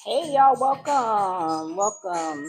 Hey y'all, welcome, welcome.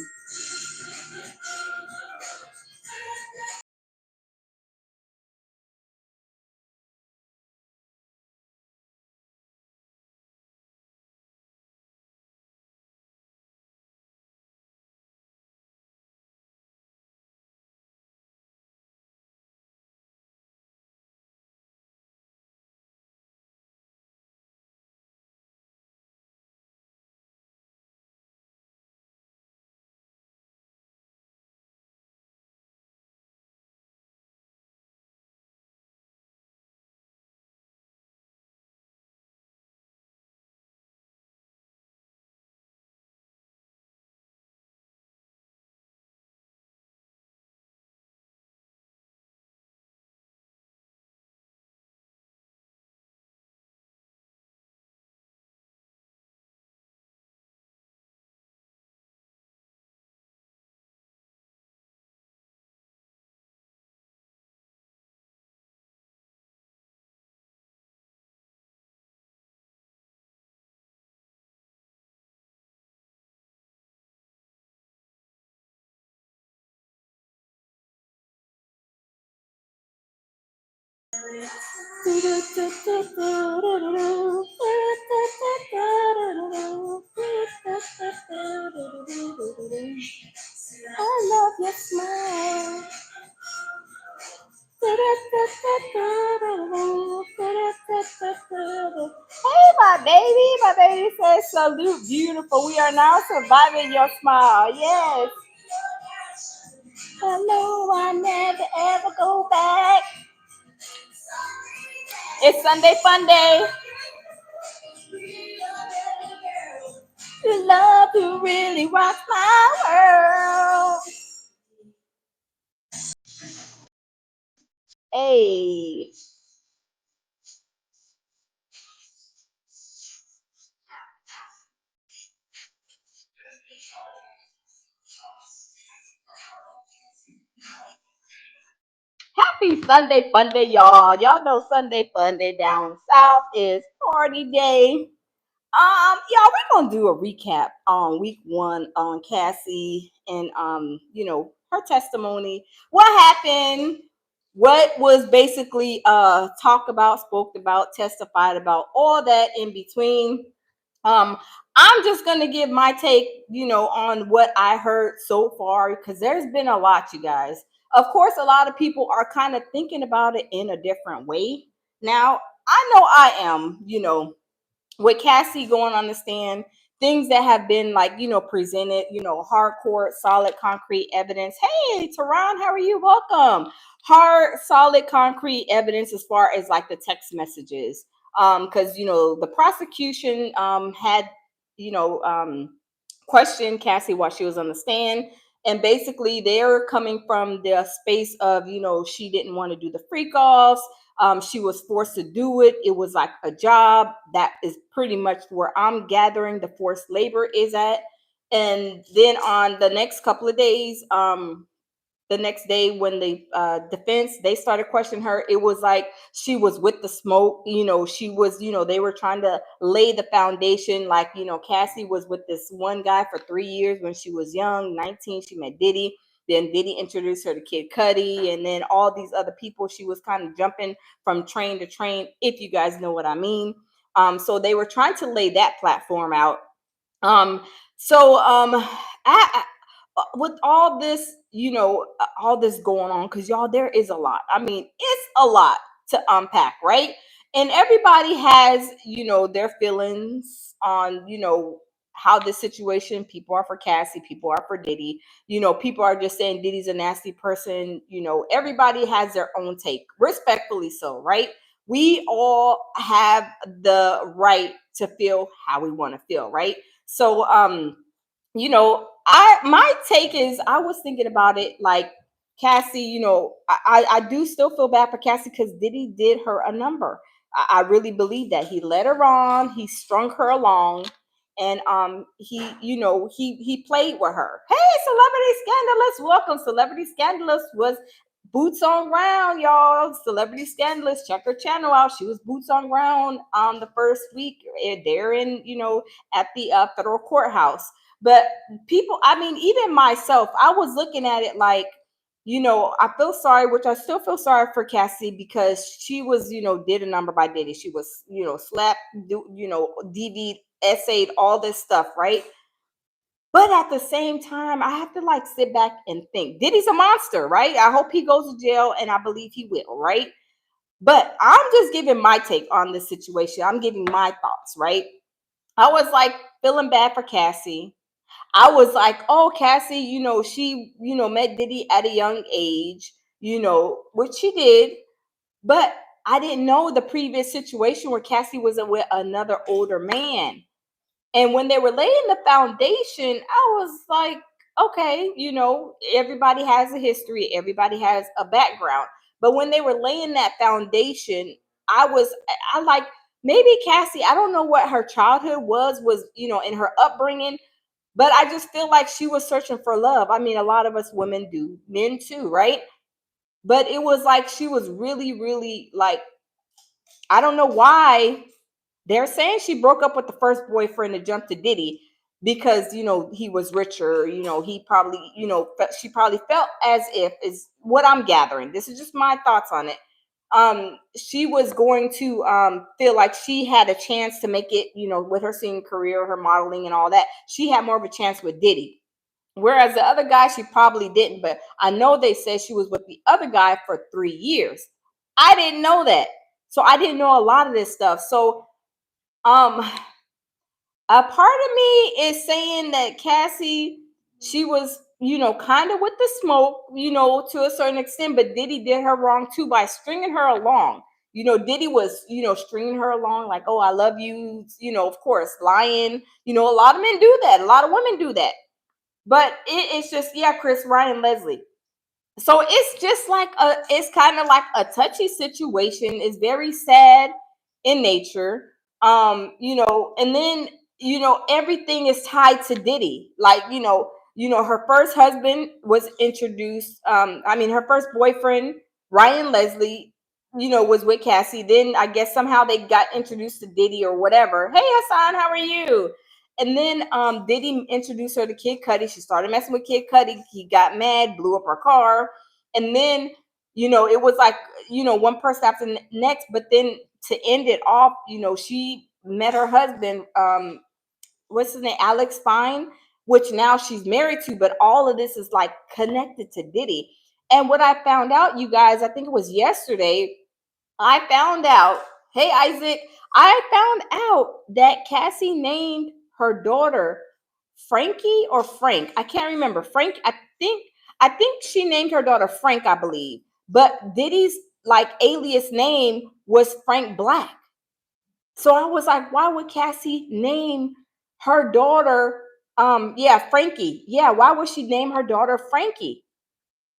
I love your smile. Hey, my baby says salute, beautiful. We are now surviving your smile. Yes. Hello, I never ever go back. It's Sunday Fun Day. You love to really rock my world. Hey. Happy Sunday Fun Day, y'all. Y'all know Sunday Fun Day down south is party day. Y'all, we're gonna do a recap on week one on Cassie and her testimony. What happened? What was basically talked about, spoke about, testified about, all that in between. Um, I'm just gonna give my take, on what I heard so far because there's been a lot, you guys. Of course, a lot of people are kind of thinking about it in a different way. Now, I know I am, with Cassie going on the stand, things that have been like, presented, hardcore, solid, concrete evidence. Hey, Tehran, how are you? Welcome. Hard, solid, concrete evidence as far as like the text messages. Because the prosecution had, you know, um questioned Cassie while she was on the stand. And basically, they're coming from the space of, she didn't want to do the freak offs, she was forced to do it. It was like a job. That is pretty much where I'm gathering the forced labor is at. And then on the next couple of days, the next day when the defense they started questioning her, it was like she was with the smoke. She was, they were trying to lay the foundation. Like, Cassie was with this one guy for 3 years when she was young, 19. She met Diddy. Then Diddy introduced her to Kid Cudi, and then all these other people. She was kind of jumping from train to train, if you guys know what I mean. So they were trying to lay that platform out. Um, with all this, all this going on, because y'all, there is a lot. I mean, it's a lot to unpack, right? And everybody has, their feelings on, how this situation. People are for Cassie, people are for Diddy. People are just saying Diddy's a nasty person. Everybody has their own take, respectfully so, right? We all have the right to feel how we want to feel, right? So, I my take is I was thinking about it like Cassie. I do still feel bad for Cassie because Diddy did her a number. I really believe that he led her on, he strung her along, and he played with her. Hey, celebrity scandalous, welcome. Celebrity scandalous was boots on ground, y'all. Celebrity Scandalous. Check her channel out. She was boots on ground the first week there in, at the federal courthouse. But people, I mean, even myself, I was looking at it like, I feel sorry, which I still feel sorry for Cassie because she was, did a number by Diddy. She was, slapped, DV, essayed, all this stuff, right? But at the same time, I have to like sit back and think. Diddy's a monster, right? I hope he goes to jail, and I believe he will, right? But I'm just giving my take on this situation. I'm giving my thoughts, right? I was like feeling bad for Cassie. I was like, oh, Cassie, she, met Diddy at a young age, which she did. But I didn't know the previous situation where Cassie was with another older man. And when they were laying the foundation, I was like, okay, everybody has a history, everybody has a background. But when they were laying that foundation, I like, maybe Cassie, I don't know what her childhood was, in her upbringing, but I just feel like she was searching for love. I mean, a lot of us women do, men too, right? But it was like she was really, really like, I don't know why they're saying she broke up with the first boyfriend to jump to Diddy because, he was richer. He probably, she probably felt as if, is what I'm gathering. This is just my thoughts on it. She was going to feel like she had a chance to make it, with her singing career, her modeling and all that. She had more of a chance with Diddy. Whereas the other guy, she probably didn't. But I know they said she was with the other guy for 3 years. I didn't know that. So I didn't know a lot of this stuff. So um, a part of me is saying that Cassie, she was, kind of with the smoke, to a certain extent, but Diddy did her wrong too by stringing her along. Diddy was, stringing her along like, oh, I love you, of course, lying. A lot of men do that. A lot of women do that. But it's just, yeah, Chris, Ryan, Leslie. So it's just like it's kind of like a touchy situation. It's very sad in nature. And then everything is tied to Diddy. Like, her first husband was introduced. I mean, her first boyfriend, Ryan Leslie, was with Cassie. Then I guess somehow they got introduced to Diddy or whatever. Hey Hassan, how are you? And then Diddy introduced her to Kid Cudi. She started messing with Kid Cudi. He got mad, blew up her car. And then, it was like, one person after the next. But then to end it off, she met her husband, what's his name, Alex Fine, which now she's married to. But all of this is like connected to Diddy. And what I found out, you guys, I think it was yesterday, I found out, hey Isaac, I found out that Cassie named her daughter Frankie or Frank. I can't remember. Frank, I think she named her daughter Frank, I believe. But Diddy's like alias name was Frank Black. So I was like, why would Cassie name her daughter yeah, Frankie? Yeah, why would she name her daughter Frankie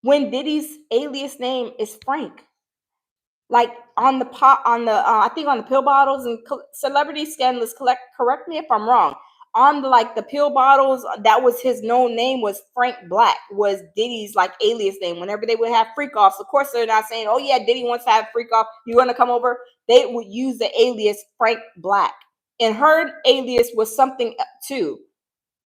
when Diddy's alias name is Frank? Like on the pot, on the I think on the pill bottles and Celebrity Scandalous, correct me if I'm wrong, on the like the pill bottles, that was his known name, was Frank Black, was Diddy's like alias name. Whenever they would have freak offs, of course they're not saying, oh yeah, Diddy wants to have freak off, you want to come over. They would use the alias Frank Black, and her alias was something too.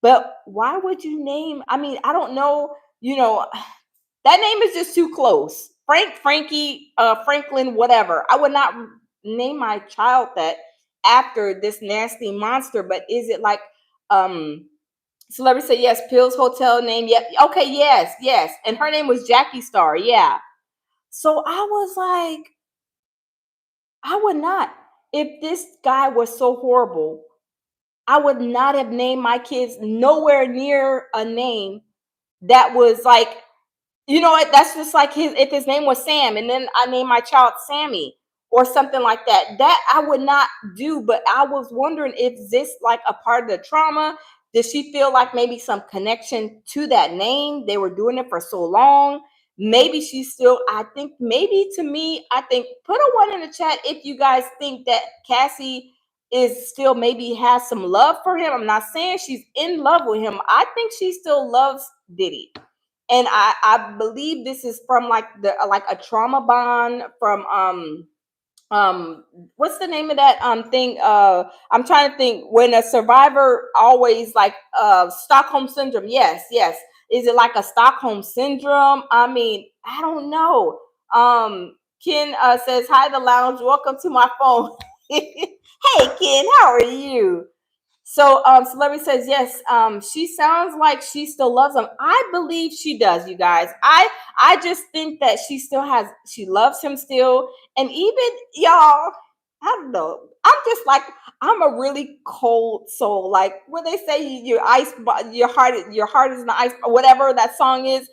But why would you name, I mean, I don't know, that name is just too close. Frank, Frankie, Franklin, whatever. I would not name my child that after this nasty monster. But is it like celebrity say yes, Pills Hotel name? Yeah. Okay, yes, yes. And her name was Jackie Star. Yeah. So I was like, I would not. If this guy was so horrible, I would not have named my kids nowhere near a name that was like, what? That's just like if his name was Sam and then I named my child Sammy or something like that. That I would not do. But I was wondering, if this like a part of the trauma? Did she feel like maybe some connection to that name? They were doing it for so long. Maybe she still, I think maybe, to me, I think, put a one in the chat if you guys think that Cassie is still, maybe has some love for him. I'm not saying she's in love with him. I think she still loves Diddy. and I believe this is from like the like a trauma bond from um what's the name of that thing, I'm trying to think, when a survivor always like Stockholm syndrome. Yes, yes. Is it like a Stockholm syndrome? I mean, I don't know. Ken says hi the lounge, welcome to my phone. Hey Ken, how are you? So Celebrity says yes. She sounds like she still loves him. I believe she does, you guys. I just think that she loves him still. And even y'all, I don't know. I'm just like, I'm a really cold soul. Like when they say your heart is an ice, whatever that song is.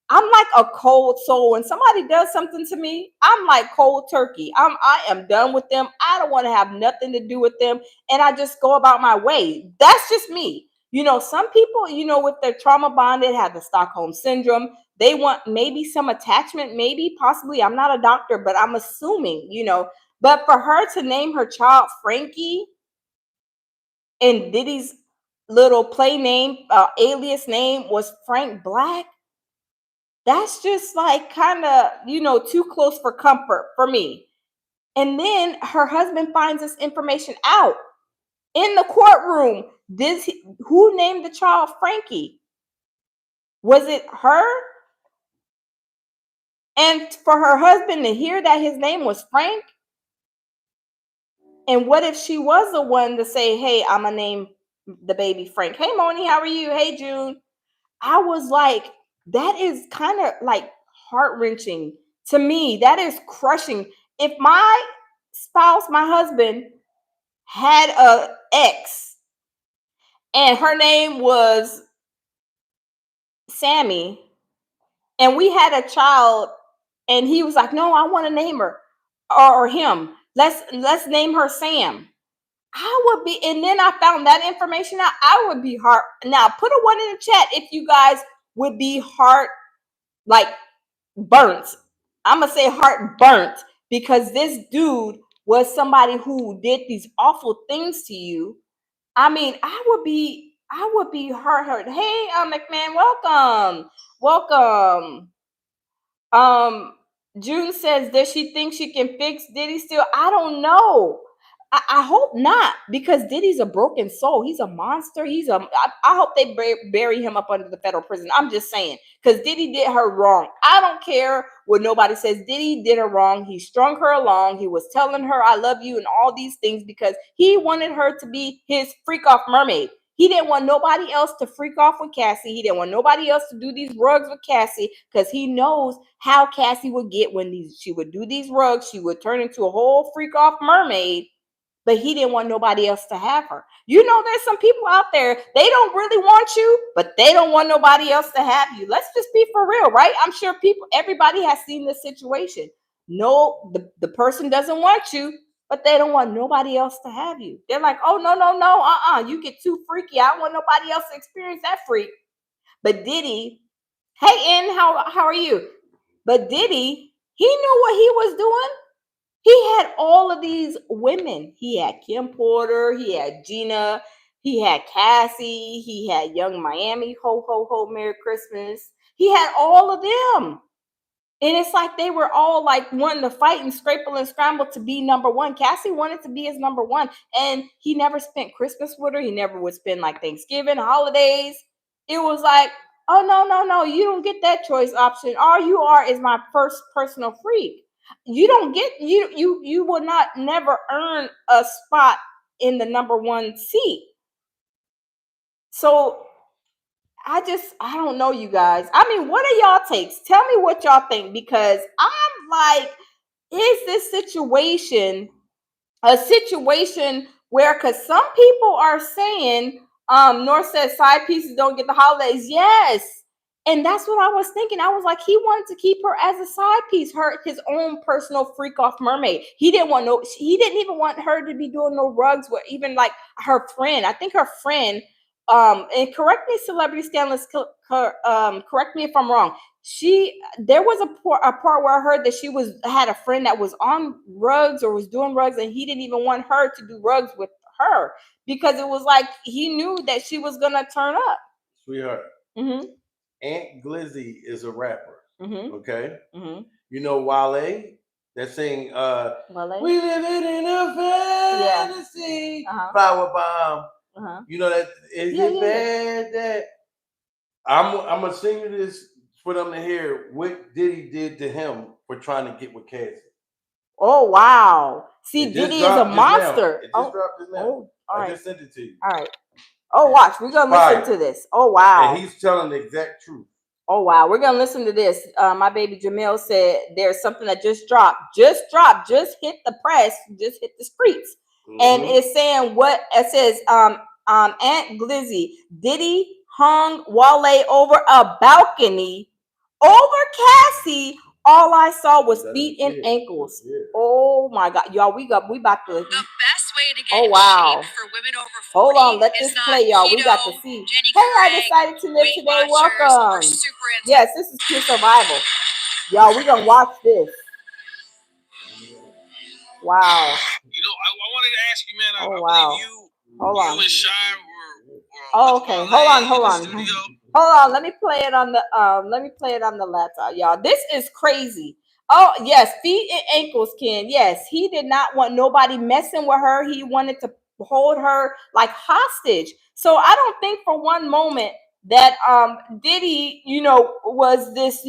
I'm like a cold soul. When somebody does something to me, I'm like cold turkey. I am done with them. I don't want to have nothing to do with them, and I just go about my way. That's just me. Some people, with their trauma bonded, have the Stockholm syndrome. They want maybe some attachment, maybe, possibly. I'm not a doctor, but I'm assuming. But for her to name her child Frankie, and Diddy's little play name, alias name was Frank Black, that's just like kind of, too close for comfort for me. And then her husband finds this information out in the courtroom. Who named the child Frankie? Was it her? And for her husband to hear that his name was Frank, and what if she was the one to say, "Hey, I'm gonna name the baby Frank"? Hey, Moni, how are you? Hey, June. I was like, that is kind of like heart wrenching to me. That is crushing. If my spouse, my husband, had a ex and her name was Sammy, and we had a child, and he was like, "No, I want to name her or him. Let's name her Sam." I would be, and then I found that information out. I would be heart. Now, put a one in the chat if you guys would be heart like burnt. I'm gonna say heart burnt because this dude was somebody who did these awful things to you. I mean, I would be hurt. Hey, McMahon, welcome. Um, June says, does she think she can fix Diddy still? I don't know. I hope not, because Diddy's a broken soul. He's a monster. I hope they bury him up under the federal prison. I'm just saying, because Diddy did her wrong. I don't care what nobody says. Diddy did her wrong. He strung her along. He was telling her, "I love you," and all these things because he wanted her to be his freak off mermaid. He didn't want nobody else to freak off with Cassie. He didn't want nobody else to do these rugs with Cassie because he knows how Cassie would get when she would do these rugs. She would turn into a whole freak off mermaid, but he didn't want nobody else to have her. There's some people out there, they don't really want you, but they don't want nobody else to have you. Let's just be for real, right? I'm sure everybody has seen this situation. No, the person doesn't want you, but they don't want nobody else to have you. They're like, "Oh, no, no, no, you get too freaky. I don't want nobody else to experience that freak." But Diddy, hey, N, how are you? But Diddy, he knew what he was doing. He had all of these women. He had Kim Porter, he had Gina, he had Cassie, he had Young Miami, ho, ho, ho, Merry Christmas. He had all of them. And it's like they were all like wanting to fight and scramble and scramble to be number one. Cassie wanted to be his number one. And he never spent Christmas with her. He never would spend like Thanksgiving, holidays. It was like, "Oh, no, no, no, you don't get that choice option. All you are is my first personal freak. You don't get you will not never earn a spot in the number one seat." So I don't know, you guys. I mean, what are y'all takes? Tell me what y'all think, because I'm like, is this situation a situation where, because some people are saying, North says side pieces don't get the holidays. Yes. And that's what I was thinking. I was like, he wanted to keep her as a side piece, his own personal freak off mermaid. He didn't even want her to be doing no rugs with even like her friend. I think her friend, and correct me, Celebrity Stanless, correct me if I'm wrong. There was a part where I heard that she had a friend that was on rugs or was doing rugs, and he didn't even want her to do rugs with her because it was like he knew that she was gonna turn up. Sweetheart. Mm-hmm. Aunt Glizzy is a rapper. Mm-hmm. Okay. Mm-hmm. You know Wale that sing Wale? We living in a fantasy. Uh-huh. Flower bomb. Uh-huh. You know that is it bad that I'm gonna sing you this for them to hear what Diddy did to him for trying to get with Cassie. Oh wow. See, It just Diddy is a dropped just now. monster. It just dropped just now. Oh, all I right. just sent it to you. All right. Oh, watch. We're gonna listen to this. Oh wow. And he's telling the exact truth. Oh wow. We're gonna listen to this. My baby Jamil said there's something that just dropped. Just dropped. Just hit the press. Just hit the streets. And it's saying what it says. Aunt Glizzy, Diddy hung Wale over a balcony over Cassie. All I saw was feet and ankles. Yeah. Oh my God, y'all, we about to. The best way to get in shape for women over 40. Hold on, let this play, y'all. We got to see. Hey, I decided to live today. Welcome. Yes, this is pure survival, y'all. We gonna watch this. Wow. You know, I wanted to ask you, man. I believe you and Shy were oh, okay. Hold on. Let me play it on the laptop, y'all. This is crazy. Oh yes, feet and ankles, Ken. Yes, he did not want nobody messing with her. He wanted to hold her like hostage. So I don't think for one moment that Diddy, was this,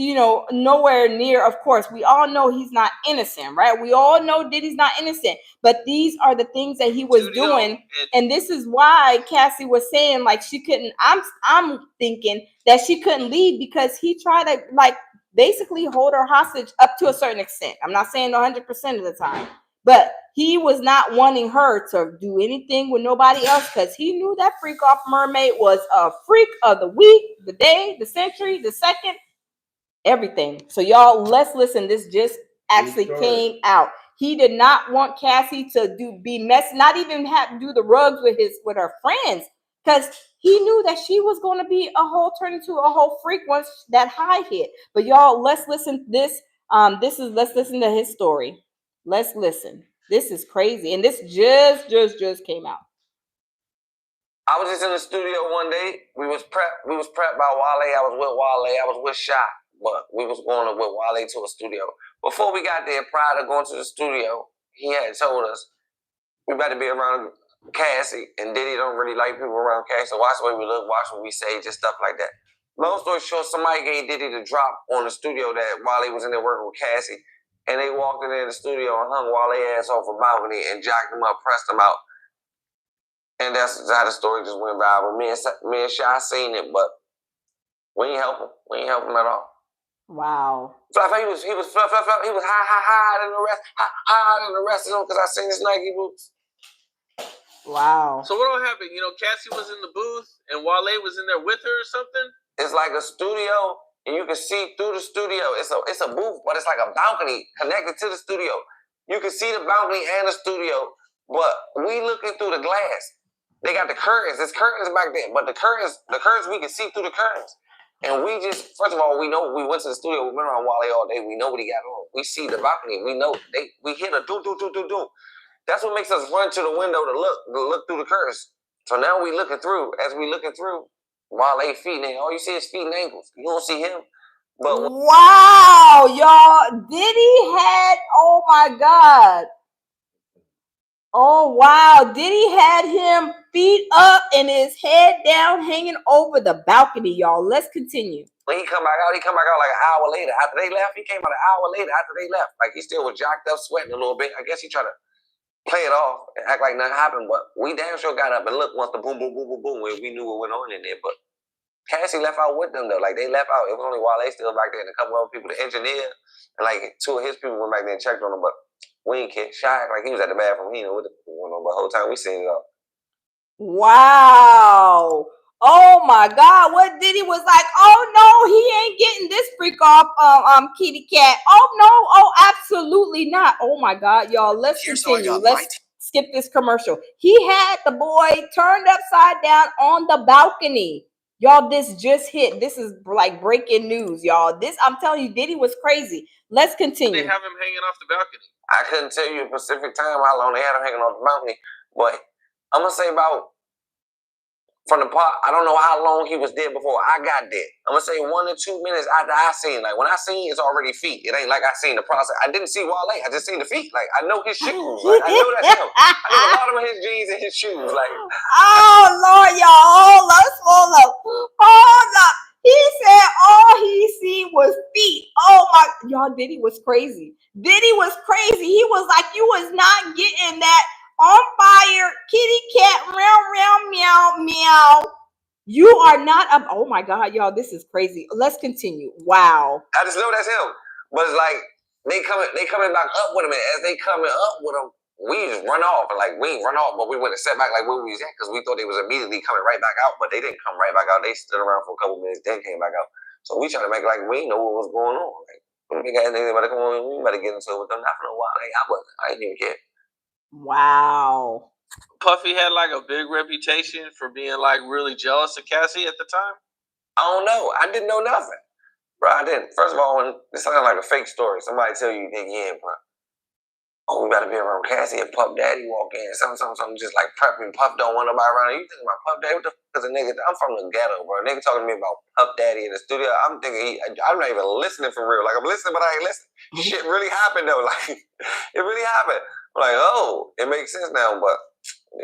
nowhere near. Of course, we all know he's not innocent, right? We all know Diddy's not innocent, but these are the things that he was doing, and this is why Cassie was saying like she couldn't. I'm thinking that she couldn't leave because he tried to like basically hold her hostage up to a certain extent. I'm not saying 100% of the time, but he was not wanting her to do anything with nobody else because he knew that freak off mermaid was a freak of the week, the day, the century, the second, everything. So y'all, let's listen. This just actually came out. He did not want Cassie to be messy, not even have to do the rugs with her friends, because he knew that she was going to be turn into a whole freak once that high hit. But y'all, let's listen to this. Let's listen to his story. Let's listen. This is crazy, and this just came out. I was just in the studio one day. We was prepped by Wale. I was with Wale. I was with Shy, but we was going with Wale to a studio. Before we got there, prior to going to the studio, he had told us we about to be around Cassie, and Diddy don't really like people around Cassie. So watch the way we look, watch what we say, just stuff like that. Long story short, somebody gave Diddy the drop on the studio that Wale was in there working with Cassie, and they walked in the studio and hung Wale ass off a balcony and jacked him up, pressed him out. And that's how the story just went viral. Me and Shy seen it, but we ain't help him. We ain't help him at all. Wow. So I thought he was he was higher than the rest, higher than the rest of them because I seen his Nike boots. Wow. So what all happened? You know, Cassie was in the booth and Wale was in there with her or something? It's like a studio and you can see through the studio. It's a booth, but it's like a balcony connected to the studio. You can see the balcony and the studio, but we looking through the glass. They got the curtains. There's curtains back there, but the curtains we can see through the curtains. And we just, first of all, we know we went to the studio. We've been around Wale all day. We know what he got on. We see the balcony. We know we hear the do. That's what makes us run to the window to look through the curtains. So now we looking through. As we looking through, Wale feet and all you see is feet and ankles. You don't see him. But wow, y'all, Diddy had, oh my God. Oh wow, Diddy had him feet up and his head down hanging over the balcony, y'all. Let's continue. When he come back out like an hour later. After they left, he came out an hour later after they left. Like he still was jacked up, sweating a little bit. I guess he tried to play it off and act like nothing happened, but we damn sure got up and looked once the boom, boom, boom, boom, boom, we knew what went on in there. But Cassie left out with them though. Like they left out. It was only Wale still back there and a couple other people, the engineer, and like two of his people went back there and checked on him, but we ain't care. Shy like he was at the bathroom. He didn't know what going on, but the whole time we seen it all. Wow. Oh my God. What Diddy was like, oh no, he ain't getting this freak off kitty cat. Oh no, oh absolutely not. Oh my God, y'all. Let's continue. Let's skip this commercial. He had the boy turned upside down on the balcony. Y'all, this just hit. This is like breaking news, y'all. This, I'm telling you, Diddy was crazy. Let's continue. They have him hanging off the balcony. I couldn't tell you a specific time how long they had him hanging off the balcony, but I'm gonna say about from the part. I don't know how long he was there before I got there. I'm gonna say 1 to 2 minutes after I seen. Like when I seen, it's already feet. It ain't like I seen the process. I didn't see Wale. I just seen the feet. Like I know his shoes. Like I know that's him. I know the bottom of his jeans and his shoes. Like oh Lord, y'all, hold up. He said all he seen was feet. Oh my, y'all, Diddy was crazy. Diddy was crazy. He was like, you was not getting that on fire kitty cat meow meow meow. You are not up. Oh my God, y'all, this is crazy. Let's continue. Wow. I just know that's him. But it's like they coming back up with him, and as they coming up with him, we just run off. And like we ain't run off, but we went to set back like where we was at because we thought they was immediately coming right back out, but they didn't come right back out. They stood around for a couple minutes, then came back out. So we trying to make like we know what was going on. Like we got anything about to come on, we better get into it with them. Not for a while. Like, I didn't even care. Wow. Puffy had like a big reputation for being like really jealous of Cassie at the time. I don't know. I didn't know nothing, bro. I didn't. First of all, when it sounded like a fake story, somebody tell you, dig in, bro. Oh, we better be around Cassie and Puff Daddy walk in. Something, just like prepping. Puff don't want nobody around. You think about Puff Daddy? What the fuck is a nigga? I'm from the ghetto, bro. Nigga talking to me about Puff Daddy in the studio. I'm thinking, I'm not even listening for real. Like, I'm listening, but I ain't listening. Shit really happened, though. Like, it really happened. I'm like, oh, it makes sense now, but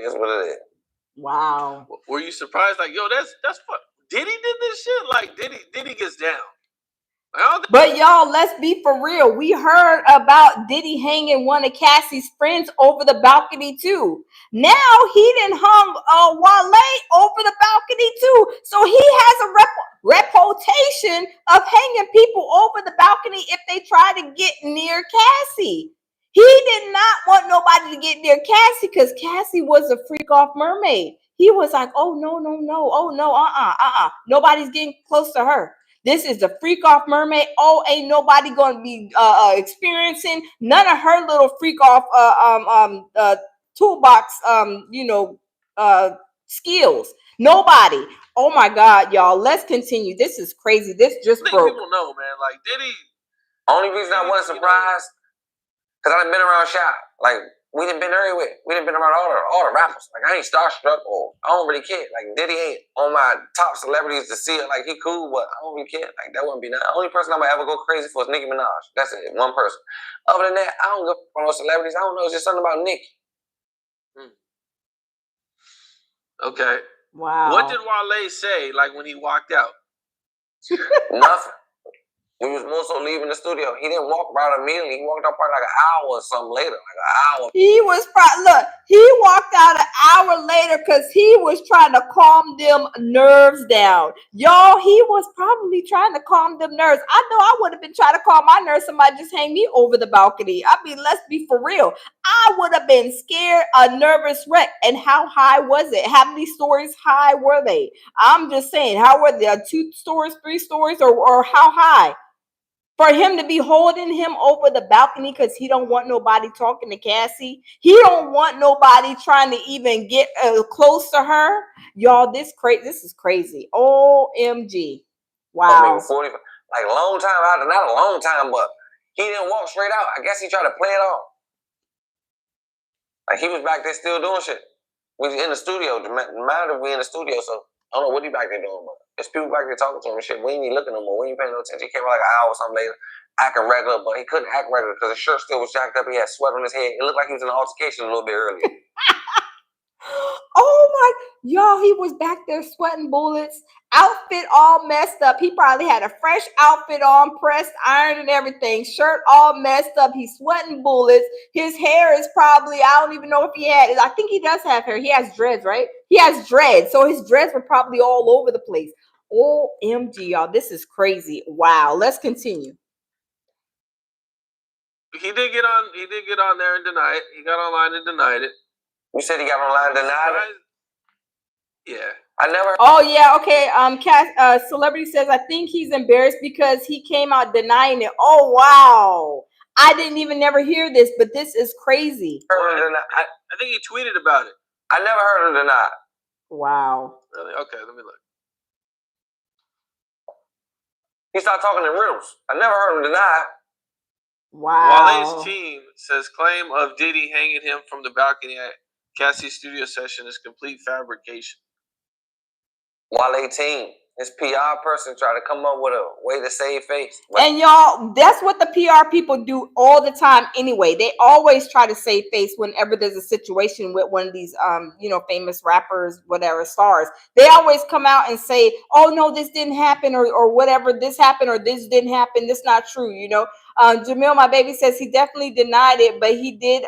it's what it is. Wow. Were you surprised? Like, yo, that's what Diddy did this shit? Like, Diddy gets down. But y'all, let's be for real. We heard about Diddy hanging one of Cassie's friends over the balcony too. Now he done hung Wale over the balcony too. So he has a reputation of hanging people over the balcony if they try to get near Cassie. He did not want nobody to get near Cassie because Cassie was a freak off mermaid. He was like, oh no, oh no, nobody's getting close to her. This is the freak off mermaid. Oh, ain't nobody gonna be experiencing none of her little freak off toolbox skills. Nobody. Oh my God, y'all. Let's continue. This is crazy. This just broke. People know, man. Like Diddy. Only reason I wasn't surprised because I've been around Shop. Like we done been everywhere. We done been around all the rappers. Like I ain't starstruck or I don't really care. Like Diddy ain't on my top celebrities to see it. Like he cool, but I don't really care. Like that wouldn't be nice. The only person I'm gonna ever go crazy for is Nicki Minaj. That's it. One person. Other than that, I don't go for no celebrities. I don't know. It's just something about Nicki. Okay. Wow. What did Wale say? Like when he walked out? Nothing. We was more so leaving the studio. He didn't walk right immediately. He walked out probably like an hour or something later. Like an hour. He was he walked out an hour later because he was trying to calm them nerves down. Y'all, he was probably trying to calm them nerves. I know I would have been trying to calm my nerves. Somebody just hang me over the balcony. I mean, let's be for real. I would have been scared, a nervous wreck. And how high was it? How many stories high were they? I'm just saying, how were they? 2 stories, 3 stories, or how high? For him to be holding him over the balcony because he don't want nobody talking to Cassie. He don't want nobody trying to even get close to her. Y'all, this is crazy. OMG. Wow. 40, like a long time out, not a long time, but he didn't walk straight out. I guess he tried to play it off. Like he was back there still doing shit. We was in the studio. The matter we in the studio, so I don't know what he back there doing, but there's people back there talking to him and shit. We ain't even looking no more. We ain't paying no attention. He came out like an hour or something later, acting regular, but he couldn't act regular because his shirt still was jacked up. He had sweat on his head. It looked like he was in an altercation a little bit earlier. Oh my, y'all, he was back there sweating bullets, outfit all messed up. He probably had a fresh outfit on, pressed, ironed and everything, shirt all messed up. He's sweating bullets. His hair is probably, I don't even know if he had it. I think he does have hair. He has dreads, right? He has dreads. So his dreads were probably all over the place. OMG, y'all, this is crazy. Wow, let's continue. He did get on there and deny it. He got online and denied it. You said he got online and denied it? Yeah. I never. Oh yeah, okay. Celebrity says I think he's embarrassed because he came out denying it. Oh wow, I didn't even never hear this, but this is crazy. I think he tweeted about it. I never heard him deny it. Wow. Really? Okay, let me look. He started talking in riddles. I never heard him deny it. Wow. Wale's team says claim of Diddy hanging him from the balcony at Cassie's studio session is complete fabrication. Wale team, his PR person tried to come up with a way to save face. And y'all, that's what the PR people do all the time anyway. They always try to save face whenever there's a situation with one of these famous rappers, whatever, stars. They always come out and say, oh no, this didn't happen, or whatever, this happened, or this didn't happen, this not true, Jamil, my baby, says he definitely denied it, but he did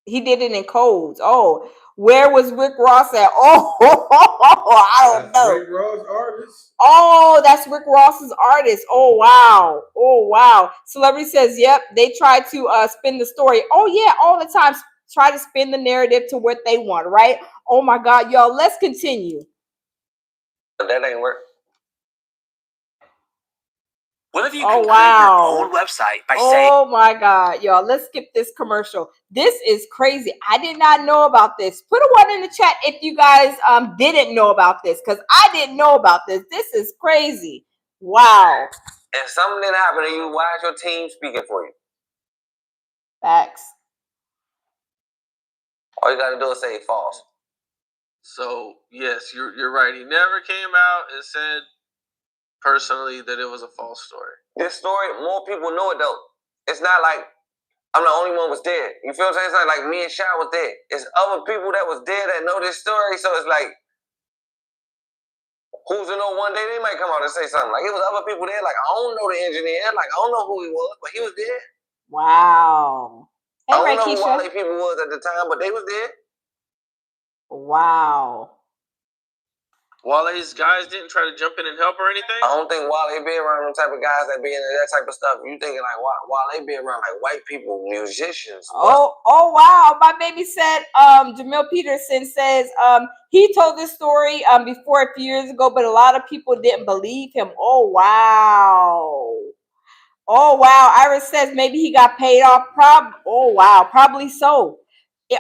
it in codes. Oh, where was Rick Ross at? Oh, I don't know. Rick Ross artist. Oh, that's Rick Ross's artist. Oh wow. Oh wow. Celebrity says, yep, they try to spin the story. Oh yeah, all the time. Try to spin the narrative to what they want, right? Oh my God, y'all, let's continue. But that ain't work. What if you can create your own website by saying... Oh my God, y'all, let's skip this commercial. This is crazy. I did not know about this. Put a one in the chat if you guys didn't know about this, because I didn't know about this. This is crazy. Wow. If something didn't happen to you, why is your team speaking for you? Facts. All you gotta do is say false. So yes, you're right. He never came out and said personally that it was a false story. This story, more people know it though. It's not like I'm the only one was dead. You feel what I'm saying? It's not like me and Shy was dead. It's other people that was dead that know this story. So it's like, who's to know one day they might come out and say something. Like, it was other people there. Like, I don't know the engineer. Like, I don't know who he was, but he was dead. Wow. Hey, I don't know Keisha. who all these people was at the time, but they was dead. Wow. Wale's guys didn't try to jump in and help or anything? I don't think Wale be around them type of guys that be into that type of stuff. You thinking like Wale be around like white people, musicians. Oh wow. My baby said, Jamil Peterson says he told this story before a few years ago, but a lot of people didn't believe him. Oh wow. Oh wow. Iris says maybe he got paid off. Oh wow, probably so.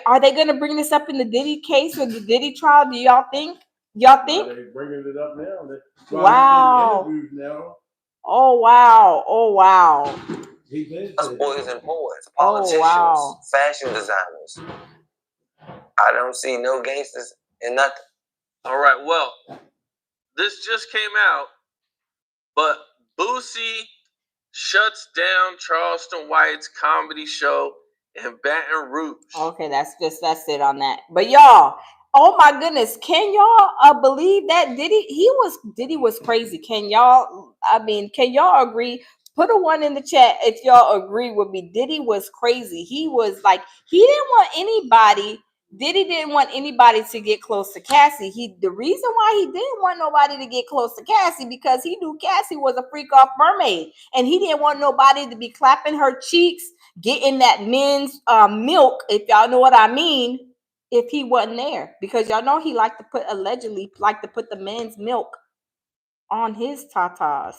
Are they gonna bring this up in the Diddy case or the Diddy trial? Do y'all think? Y'all think? They're bringing it up now. Wow. Now. Oh wow. Oh wow. Us boys and poets, politicians, fashion designers. I don't see no gangsters in nothing. All right, well, this just came out, but Boosie shuts down Charleston White's comedy show in Baton Rouge. Okay, that's it on that. But y'all, oh my goodness, can y'all believe that Diddy was crazy? Can y'all agree? Put a one in the chat if y'all agree with me. Diddy was crazy. He was like, Diddy didn't want anybody to get close to Cassie. The reason why he didn't want nobody to get close to Cassie, because he knew Cassie was a freak off mermaid, and he didn't want nobody to be clapping her cheeks, getting that men's milk, if y'all know what I mean, if he wasn't there, because y'all know he allegedly liked to put the men's milk on his tatas.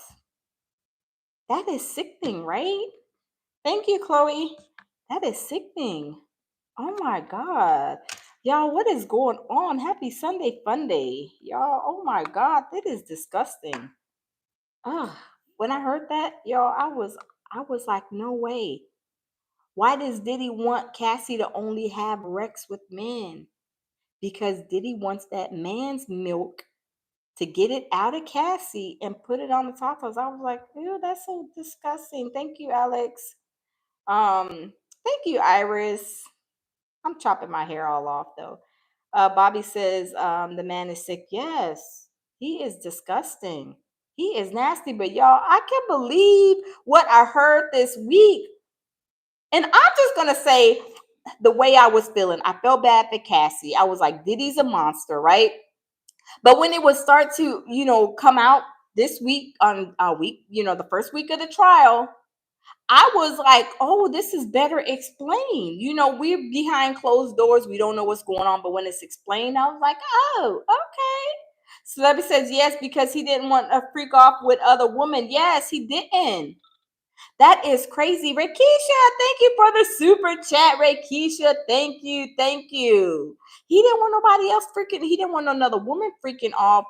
That is sickening, right? Thank you, Chloe. That is sickening. Oh my God. Y'all, what is going on? Happy Sunday Fun Day. Y'all, oh my God, that is disgusting. When I heard that, y'all, I was like, no way. Why does Diddy want Cassie to only have Rex with men? Because Diddy wants that man's milk to get it out of Cassie and put it on the tatas. I was like, ew, that's so disgusting. Thank you, Alex. Thank you, Iris. I'm chopping my hair all off though. Bobby says the man is sick. Yes, he is disgusting. He is nasty. But y'all, I can't believe what I heard this week. And I'm just gonna say the way I was feeling. I felt bad for Cassie. I was like, Diddy's a monster, right? But when it would start to, come out this week on the first week of the trial, I was like, oh, this is better explained. We're behind closed doors. We don't know what's going on. But when it's explained, I was like, oh, okay. Celebrity says yes, because he didn't want to freak off with other women. Yes, he didn't. That is crazy. Rakeisha, thank you for the super chat, Rakeisha. Thank you. Thank you. He didn't want nobody else he didn't want another woman freaking off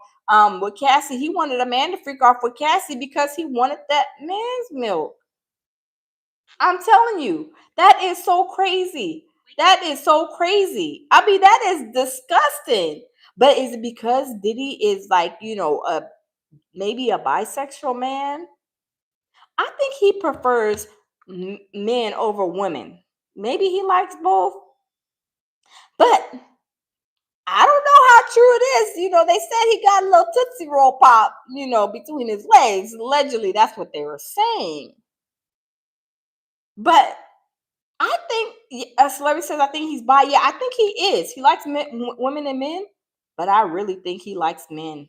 with Cassie. He wanted a man to freak off with Cassie because he wanted that man's milk. I'm telling you, that is so crazy. That is so crazy. I mean, that is disgusting. But is it because Diddy is like, maybe a bisexual man? I think he prefers men over women. Maybe he likes both. But I don't know how true it is. They said he got a little Tootsie Roll pop, between his legs. Allegedly, that's what they were saying. But I think a celebrity says, I think he's bi. Yeah, I think he is. He likes women and men, but I really think he likes men.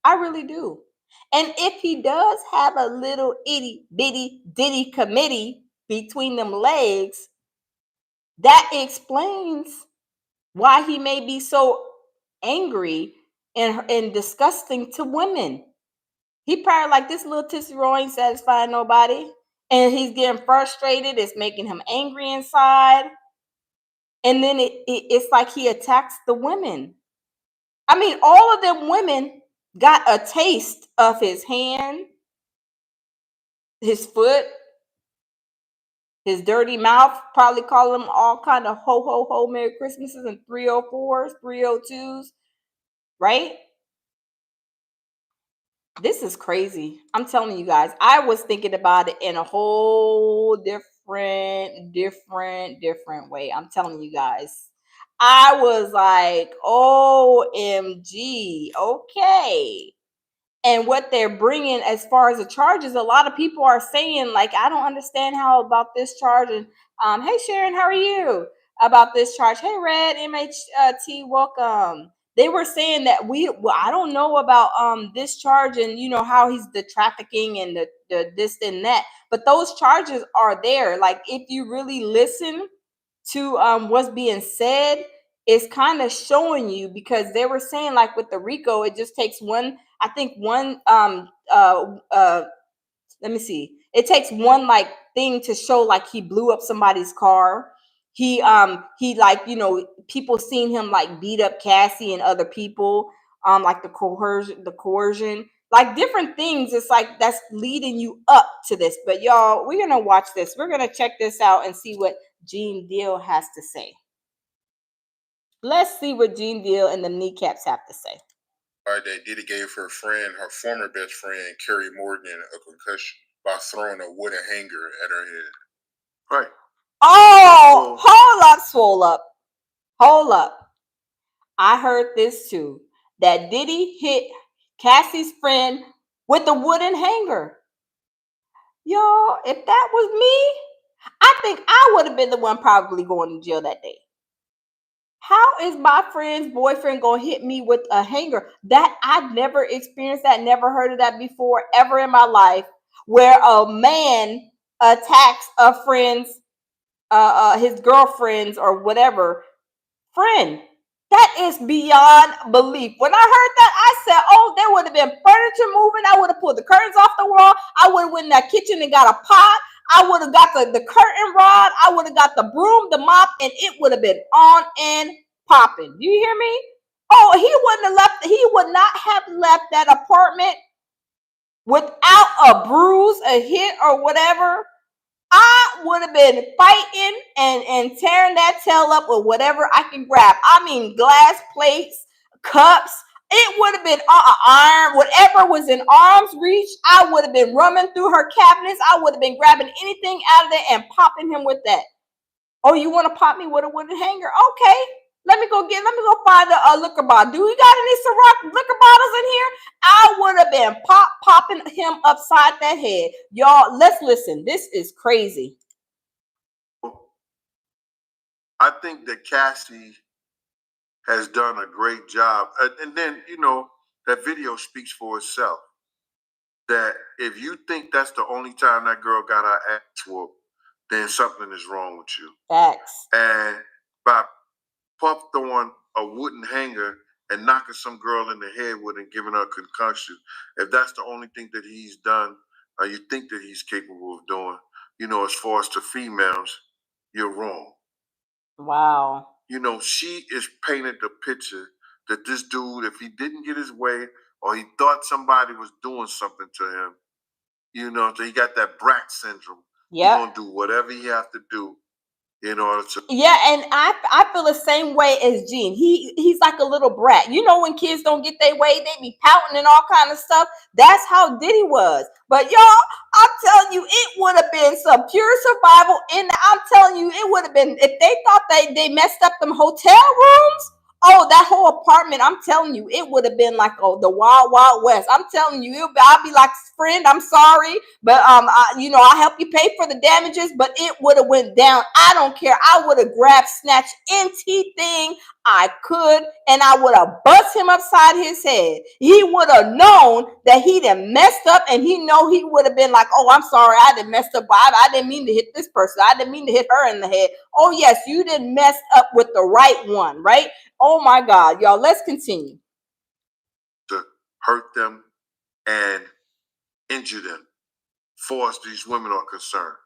I really do. And if he does have a little itty bitty ditty committee between them legs, that explains why he may be so angry and disgusting to women. He probably like, this little Tootsie Roll ain't satisfying nobody. And he's getting frustrated. It's making him angry inside. And then it's like he attacks the women. I mean, all of them women got a taste of his hand, his foot, his dirty mouth, probably call them all kind of ho, ho, ho, Merry Christmases and 304s, 302s, right? This is crazy. I'm telling you guys, I was thinking about it in a whole different way. I'm telling you guys. I was like, OMG, okay. And what they're bringing as far as the charges, a lot of people are saying, like, I don't understand how about this charge. And hey, Sharon, how are you about this charge? Hey, Red, MHT, welcome. They were saying that I don't know about this charge and how he's the trafficking and the this and that, but those charges are there. Like, if you really listen to what's being said, it's kind of showing you, because they were saying, like, with the RICO, it just takes one, I think one let me see, it takes one like thing to show like he blew up somebody's car. He like, people seen him like beat up Cassie and other people, like the coercion, like different things. It's like that's leading you up to this. But y'all, we're gonna watch this. We're gonna check this out and see what Gene Deal has to say. Let's see what Gene Deal and the kneecaps have to say. That Diddy gave her friend, her former best friend, Carrie Morgan, a concussion by throwing a wooden hanger at her head. Right. Oh, hold up. I heard this too, that Diddy hit Cassie's friend with a wooden hanger. Y'all, if that was me, I think I would have been the one probably going to jail that day. How is my friend's boyfriend gonna hit me with a hanger? That I've never experienced that, never heard of that before, ever in my life, where a man attacks a friend's, his girlfriend's or whatever friend. That is beyond belief. When I heard that, I said, oh, there would have been furniture moving. I would have pulled the curtains off the wall. I would have went in that kitchen and got a pot. I would have got the curtain rod. I would have got the broom, the mop, and it would have been on and popping. Do you hear me? Oh, he would not have left that apartment without a bruise, a hit, or whatever. I would have been fighting and tearing that tail up with whatever I can grab. I mean, glass plates, cups. It would have been iron, whatever was in arm's reach. I would have been rumming through her cabinets. I would have been grabbing anything out of there and popping him with that. Oh, you want to pop me with a wooden hanger? Okay. Let me go find a liquor bottle. Do we got any Ciroc liquor bottles in here? I would have been popping him upside that head. Y'all, let's listen. This is crazy. I think that Cassie has done a great job. And then, that video speaks for itself. That if you think that's the only time that girl got her ass whooped, then something is wrong with you. Facts. And by Puff throwing a wooden hanger and knocking some girl in the head with and giving her a concussion, if that's the only thing that he's done, or you think that he's capable of doing, as far as to females, you're wrong. Wow. She is painted the picture that this dude, if he didn't get his way or he thought somebody was doing something to him, so he got that brat syndrome. Yeah. He's going to do whatever he has to do, in order to. Yeah, and I feel the same way as Gene. He's like a little brat. You know, when kids don't get their way, they be pouting and all kind of stuff. That's how Diddy was. But y'all, I'm telling you, it would have been some pure survival. And I'm telling you, it would have been if they thought they messed up them hotel rooms. Oh, that whole apartment, I'm telling you, it would have been like the wild, wild west. I'm telling you, I'll be like, friend, I'm sorry, but I'll help you pay for the damages, but it would have went down. I don't care. I would have grabbed, snatched anything I could, and I would have bust him upside his head. He would have known that he done messed up, and he would have been like, oh, I'm sorry, I done messed up. I didn't mean to hit this person. I didn't mean to hit her in the head. Oh, yes, you didn't mess up with the right one, right? Oh my God, y'all, let's continue. To hurt them and injure them, as far as these women are concerned.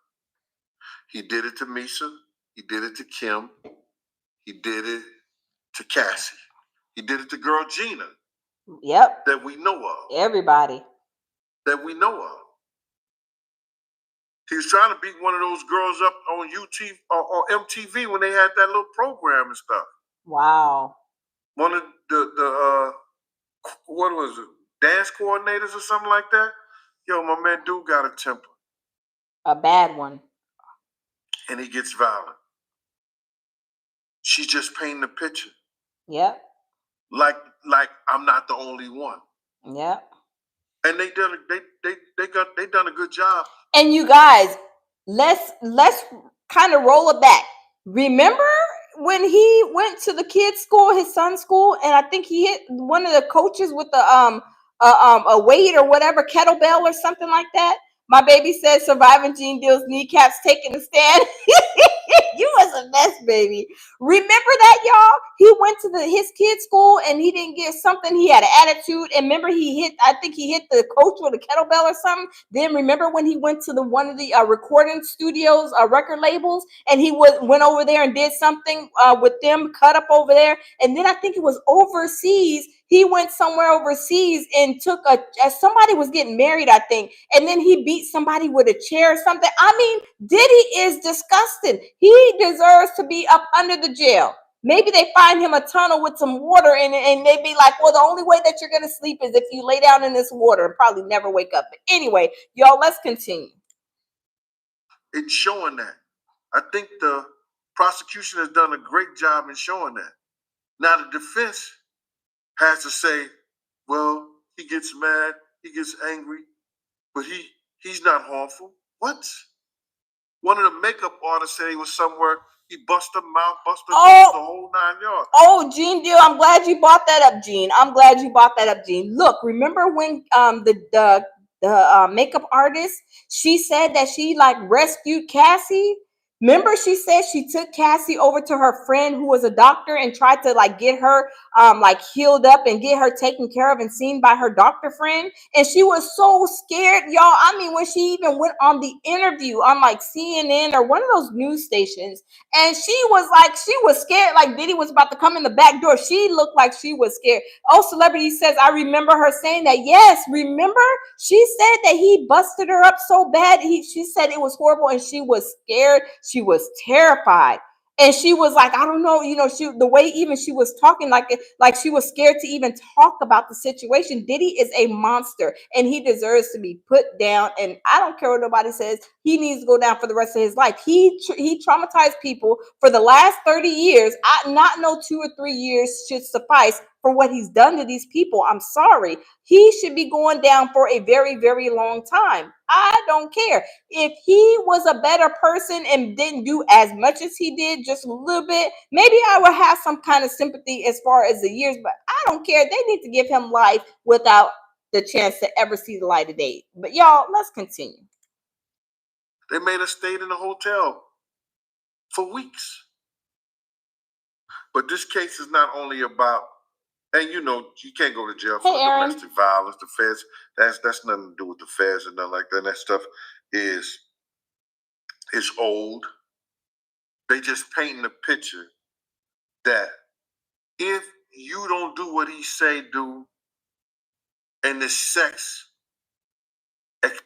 He did it to Misa. He did it to Kim. He did it to Cassie. He did it to girl Gina. Yep. That we know of. Everybody. That we know of. He was trying to beat one of those girls up on MTV when they had that little program and stuff. Wow. One of the what was it, dance coordinators or something like that? Yo, my man dude got a temper. A bad one. And he gets violent. She's just painting the picture. Yep. Like I'm not the only one. Yep. And they done a good job. And you guys, let's kind of roll it back. Remember when he went to the kids' school, his son's school, and I think he hit one of the coaches with a weight or whatever, kettlebell or something like that? My baby says surviving Gene Deal's kneecaps taking a stand. You was a mess, baby. Remember that, y'all? He went to his kid's school and he didn't get something. He had an attitude. And remember, I think he hit the coach with a kettlebell or something. Then remember when he went to one of the recording studios, record labels, and he went over there and did something with them, cut up over there. And then I think it was overseas. He went somewhere overseas and took somebody was getting married, I think. And then he beat somebody with a chair or something. I mean, Diddy is disgusting. He deserves to be up under the jail. Maybe they find him a tunnel with some water in it, and they be like, well, the only way that you're going to sleep is if you lay down in this water and probably never wake up. But anyway, y'all, let's continue. It's showing that. I think the prosecution has done a great job in showing that. Now the defense has to say, well, he gets mad, he gets angry, but he's not harmful. What? One of the makeup artists said he was somewhere. He busted a mouth, busted the whole 9 yards. Oh, Gene Deal, I'm glad you brought that up, Gene. I'm glad you brought that up, Gene. Look, remember when the makeup artist, she said that she like rescued Cassie? Remember, she said she took Cassie over to her friend who was a doctor and tried to like get her like healed up and get her taken care of and seen by her doctor friend. And she was so scared, y'all. I mean, when she even went on the interview on like CNN or one of those news stations, and she was scared, like Diddy was about to come in the back door. She looked like she was scared. Oh, Celebrity says, I remember her saying that. Yes, remember? She said that he busted her up so bad. She said it was horrible and she was scared. She was terrified. And she was like, I don't know, the way even she was talking like she was scared to even talk about the situation. Diddy is a monster and he deserves to be put down. And I don't care what nobody says. He needs to go down for the rest of his life. He traumatized people for the last 30 years. Not no 2 or 3 years should suffice for what he's done to these people. I'm sorry. He should be going down for a very, very long time. I don't care. If he was a better person and didn't do as much as he did, just a little bit, maybe I would have some kind of sympathy as far as the years, but I don't care. They need to give him life without the chance to ever see the light of day. But y'all, let's continue. They made us stay in the hotel for weeks. But this case is not only about, and you can't go to jail for domestic violence. The feds, that's nothing to do with the feds and nothing like that. That stuff is old. They just painting a picture that if you don't do what he say do, and the sex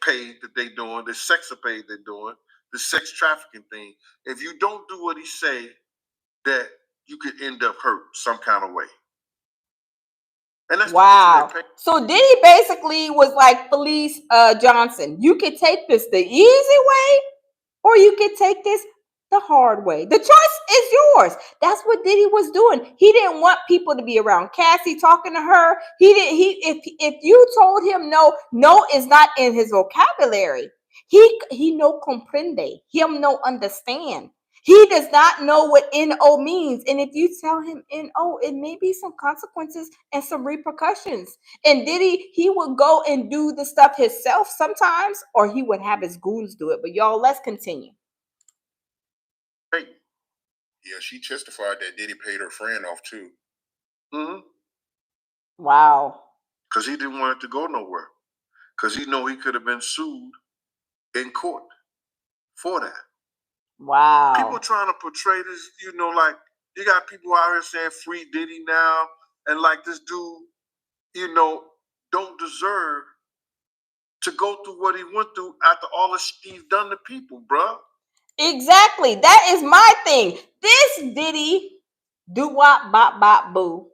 paid that they doing, the sex paid they're doing, the sex trafficking thing. If you don't do what he say, that you could end up hurt some kind of way. And that's wow. So Diddy basically was like Felice Johnson. You could take this the easy way, or you could take this the hard way. The choice is yours. That's what Diddy was doing. He didn't want people to be around Cassie talking to her. If you told him no is not in his vocabulary. He no comprende. Him no understand. He does not know what NO means. And if you tell him NO, it may be some consequences and some repercussions. And Diddy, he would go and do the stuff himself sometimes, or he would have his goons do it. But y'all, let's continue. Hey. Yeah, she testified that Diddy paid her friend off too. Mm-hmm. Wow. Because he didn't want it to go nowhere. Because he know he could have been sued in court for that. Wow. People trying to portray this, like you got people out here saying free Diddy now, and like this dude, don't deserve to go through what he went through after all the shit he's done to people, bruh. Exactly. That is my thing. This Diddy doo-wop bop bop boo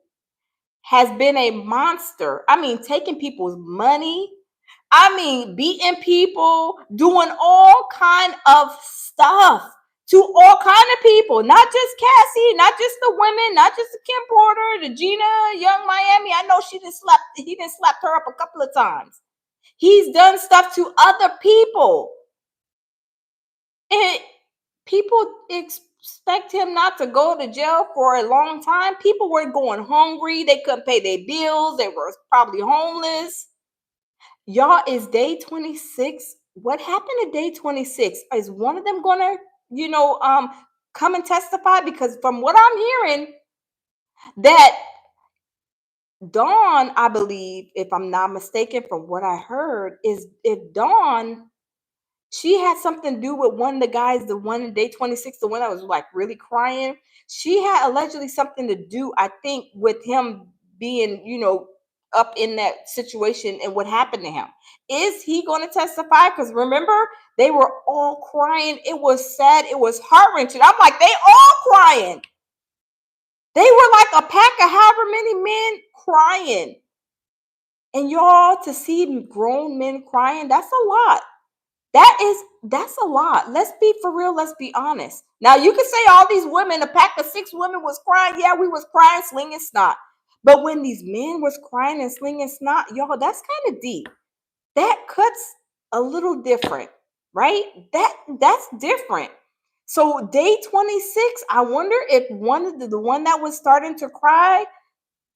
has been a monster. I mean, taking people's money. I mean, beating people, doing all kind of stuff to all kind of people, not just Cassie, not just the women, not just the Kim Porter, the Gina, Young Miami. I know he didn't slap her up a couple of times. He's done stuff to other people. And people expect him not to go to jail for a long time. People were going hungry. They couldn't pay their bills. They were probably homeless. Y'all, is day 26? What happened to day 26? Is one of them gonna, come and testify? Because from what I'm hearing, that Dawn, I believe, if I'm not mistaken, from what I heard, is if Dawn, she had something to do with one of the guys, the one in day 26, the one that was like really crying. She had allegedly something to do, I think, with him being, up in that situation and what happened to him. Is he going to testify? Because remember, they were all crying. It was sad. It was heart-wrenching. I'm like, they all crying. They were like a pack of however many men crying. And y'all, to see grown men crying, that's a lot. That's a lot. Let's be for real. Let's be honest. Now you can say all these women, a pack of 6 women was crying. Yeah, we was crying, slinging snot. But when these men was crying and slinging snot, y'all, that's kind of deep. That cuts a little different, right? That's different. So day 26, I wonder if the one that was starting to cry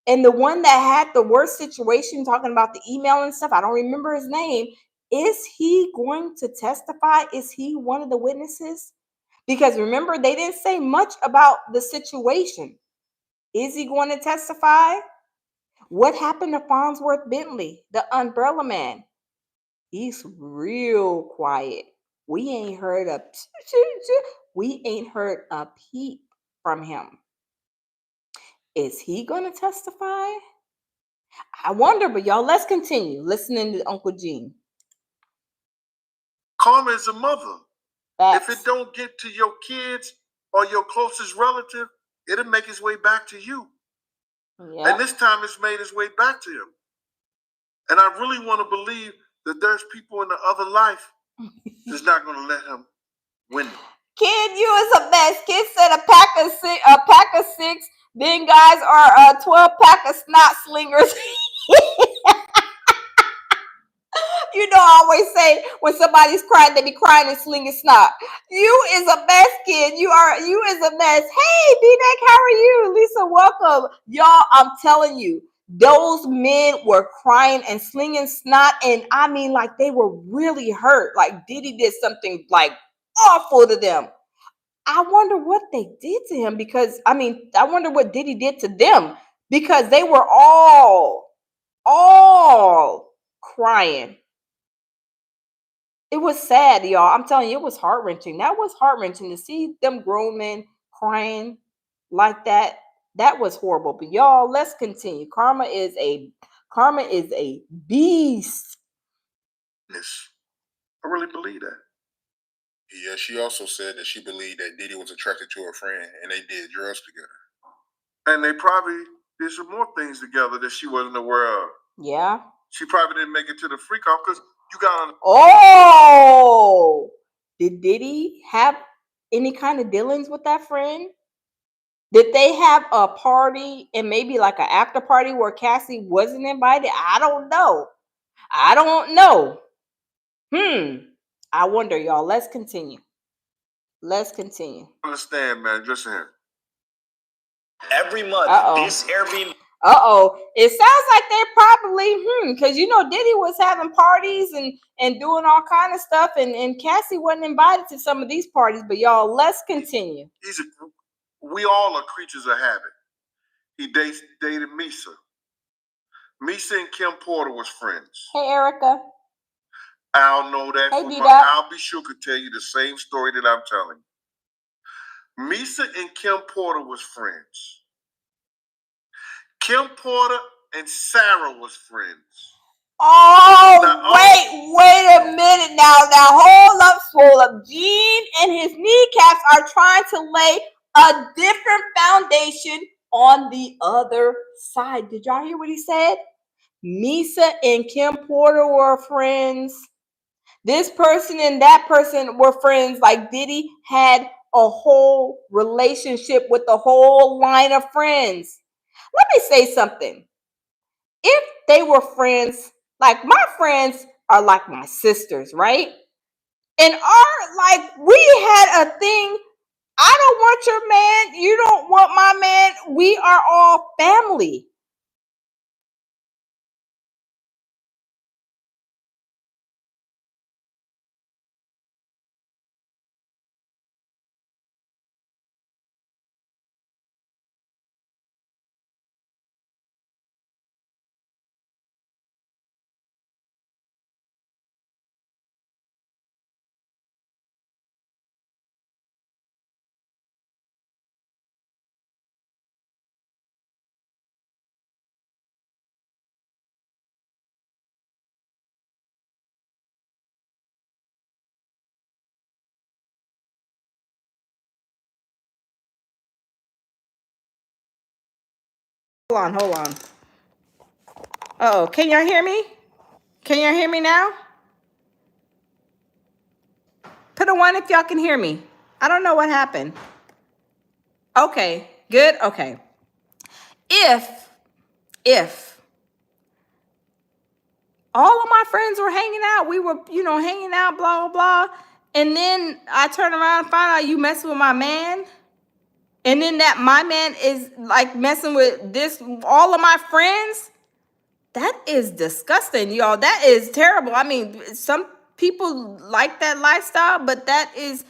and the one that had the worst situation, talking about the email and stuff, I don't remember his name. Is he going to testify? Is he one of the witnesses? Because remember, they didn't say much about the situation. Is he going to testify? What happened to Farnsworth Bentley, the umbrella man? He's real quiet. We ain't heard a peep from him. Is he going to testify? I wonder, but y'all, let's continue listening to Uncle Gene. Karma is a mother. Facts. If it don't get to your kids or your closest relative, it'll make its way back to you. Yep. And this time it's made its way back to him. And I really want to believe that there's people in the other life that's not going to let him win. Kid, you is a mess. Kid said a pack of 6. Then guys are 12 pack of snot slingers. I always say when somebody's crying, they be crying and slinging snot. You is a mess, kid. You is a mess. Hey, D-Neck, how are you? Lisa, welcome. Y'all, I'm telling you, those men were crying and slinging snot. And I mean, like, they were really hurt. Like Diddy did something like awful to them. I wonder what they did to him, because I wonder what Diddy did to them, because they were all crying. It was sad, y'all. I'm telling you, it was heart-wrenching. That was heart-wrenching to see them grown men crying like that. That was horrible. But y'all, let's continue. Karma is a beast. Yes, I really believe that. Yeah, she also said that she believed that Diddy was attracted to her friend and they did drugs together. And they probably did some more things together that she wasn't aware of. Yeah. She probably didn't make it to the freak off because you got on. Oh, did Diddy have any kind of dealings with that friend? Did they have a party and maybe like an after party where Cassie wasn't invited? I don't know. I wonder, y'all. Let's continue. Understand, man. Listen here. Every month, this Airbnb. It sounds like they're probably, because Diddy was having parties and doing all kind of stuff, and Cassie wasn't invited to some of these parties. But y'all, let's continue. We all are creatures of habit. He dated Misa. Misa and Kim Porter was friends. Hey, Erica. I'll know that. Hey, I'll be sure to tell you the same story that I'm telling. Misa and Kim Porter was friends. Kim Porter and Sarah was friends. Wait a minute now. Now hold up, swole up. Gene and his kneecaps are trying to lay a different foundation on the other side. Did y'all hear what he said? Misa and Kim Porter were friends. This person and that person were friends. Like Diddy had a whole relationship with the whole line of friends. Let me say something. If they were friends, like my friends are like my sisters, right? And we had a thing. I don't want your man. You don't want my man. We are all family. Hold on. Uh-oh, can y'all hear me? Can y'all hear me now? Put a 1 if y'all can hear me. I don't know what happened. Okay, good. Okay. If all of my friends were hanging out, we were, hanging out, blah, blah, blah, and then I turn around and find out you messing with my man, and then that my man is like messing with all of my friends, that is disgusting, y'all. That is terrible. I mean, some people like that lifestyle, but that is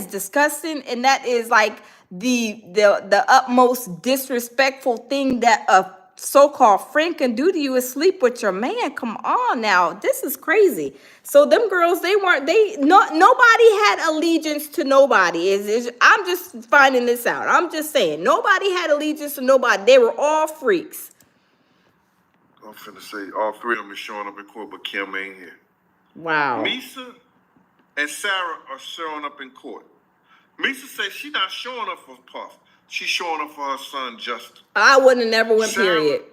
disgusting, and that is like the utmost disrespectful thing that a so-called friend can do to you is sleep with your man. Come on now, this is crazy. So them girls, nobody had allegiance to nobody. I'm just finding this out. I'm just saying, nobody had allegiance to nobody. They were all freaks. I'm finna say all three of them is showing up in court, but Kim ain't here. Wow. Misa and Sarah are showing up in court. Misa says she's not showing up for Puff. She's showing up for her son, Justin. I wouldn't have never went, Sarah period.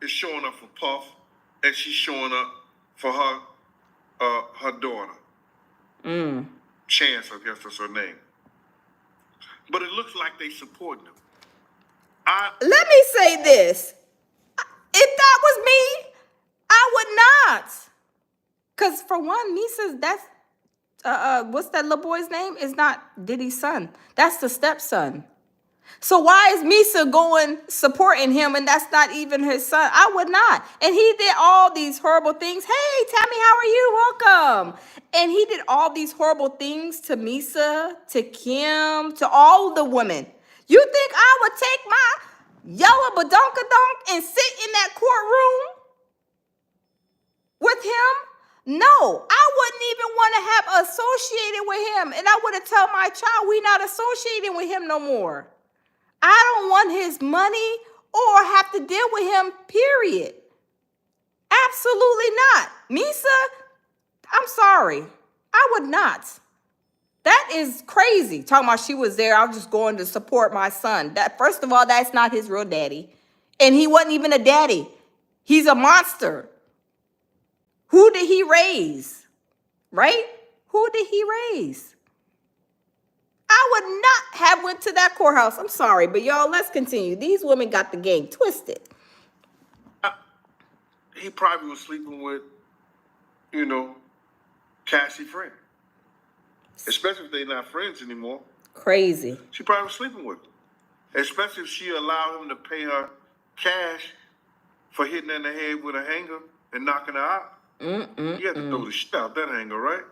is showing up for Puff, and she's showing up for her daughter. Chance, I guess that's her name. But it looks like they supporting them. Let me say this. If that was me, I would not. Because for one, Misa's, that's, what's that little boy's name? It's not Diddy's son. That's the stepson. So why is Misa going supporting him and that's not even his son? I would not. And he did all these horrible things. Hey, Tammy, how are you? Welcome. And he did all these horrible things to Misa, to Kim, to all the women. You think I would take my yellow badonkadonk and sit in that courtroom with him? No, I wouldn't even want to have associated with him. And I would have told my child, we not associating with him no more. I don't want his money or have to deal with him, period. Absolutely not. Misa, I'm sorry. I would not. That is crazy. Talking about she was there. I was just going to support my son. That, first of all, that's not his real daddy. And he wasn't even a daddy. He's a monster. Who did he raise? Right? Who did he raise? I would not have went to that courthouse. I'm sorry, but y'all, let's continue. These women got the game twisted. He probably was sleeping with, you know, Cassie friend. Especially if they're not friends anymore. Crazy. She probably was sleeping with him. Especially if she allowed him to pay her cash for hitting her in the head with a hanger and knocking her out. You had to throw the shit out that hanger, right?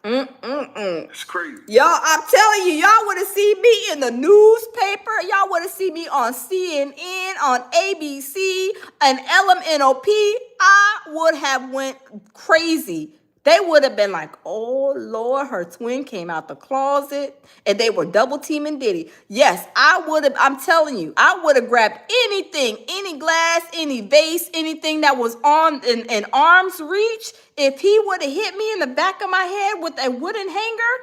It's crazy. Y'all, I'm telling you, y'all would have seen me in the newspaper. Y'all would have seen me on CNN, on ABC, and LMNOP. I would have went crazy. They would have been like, oh, Lord, her twin came out the closet, and they were double teaming Diddy. Yes, I would have, I'm telling you, I would have grabbed anything, any glass, any vase, anything that was on in arm's reach. If he would have hit me in the back of my head with a wooden hanger,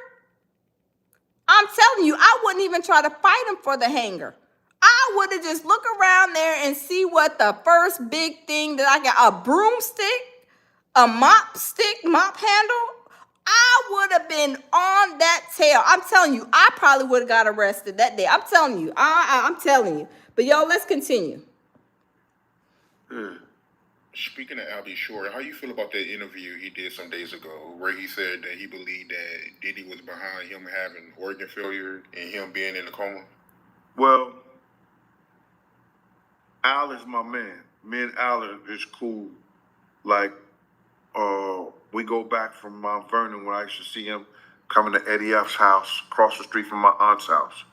I'm telling you, I wouldn't even try to fight him for the hanger. I would have just looked around there and see what the first big thing that I got, a broomstick, a mop handle. I would have been on that tail. I'm telling you, I probably would have got arrested that day. I'm telling you. I'm telling you. But y'all, let's continue. Speaking of Albie Shore, how you feel about that interview he did some days ago where he said that he believed that Diddy was behind him having organ failure and him being in a coma? Well, Al is my man. Me and Al is cool. Like, we go back from Mount Vernon when I used to see him coming to Eddie F's house, across the street from my aunt's house.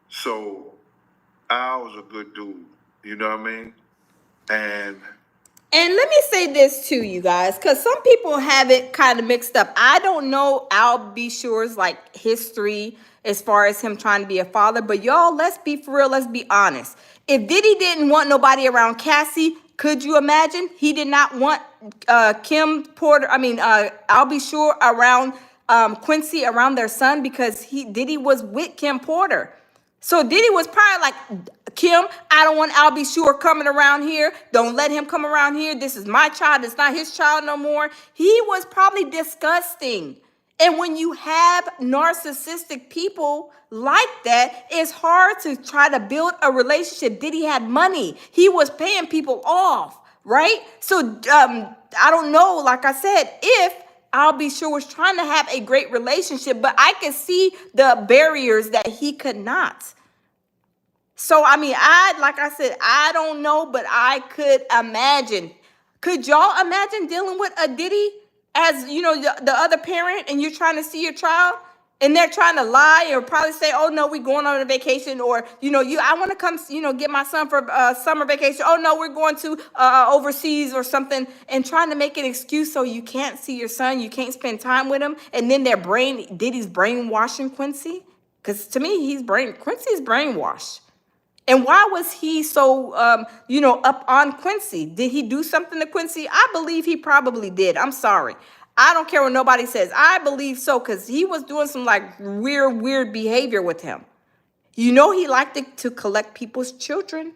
So Al was a good dude, you know what I mean? And let me say this too, you guys, because some people have it kind of mixed up. I don't know Al B. Sure's like history as far as him trying to be a father, but y'all, let's be for real, let's be honest. If Diddy didn't want nobody around Cassie, could you imagine? He did not want Al B. Sure around Quincy, around their son, because Diddy was with Kim Porter. So Diddy was probably like, Kim, I don't want Al B. Sure coming around here. Don't let him come around here. This is my child. It's not his child no more. He was probably disgusting. And when you have narcissistic people like that, it's hard to try to build a relationship. Diddy had money. He was paying people off, right? So I don't know, like I said, if Al B. Sure was trying to have a great relationship, but I could see the barriers that he could not. So, I mean, like I said, I don't know, but I could imagine. Could y'all imagine dealing with a Diddy as, you know, the other parent, and you're trying to see your child, and they're trying to lie or probably say, oh, no, we're going on a vacation, or, you know, I want to come, you know, get my son for summer vacation. Oh, no, we're going to overseas or something, and trying to make an excuse so you can't see your son, you can't spend time with him, and then Diddy's brainwashing Quincy? Because to me, Quincy's brainwashed. And why was he so, up on Quincy? Did he do something to Quincy? I believe he probably did. I'm sorry. I don't care what nobody says. I believe so, because he was doing some like weird behavior with him. You know, he liked to collect people's children.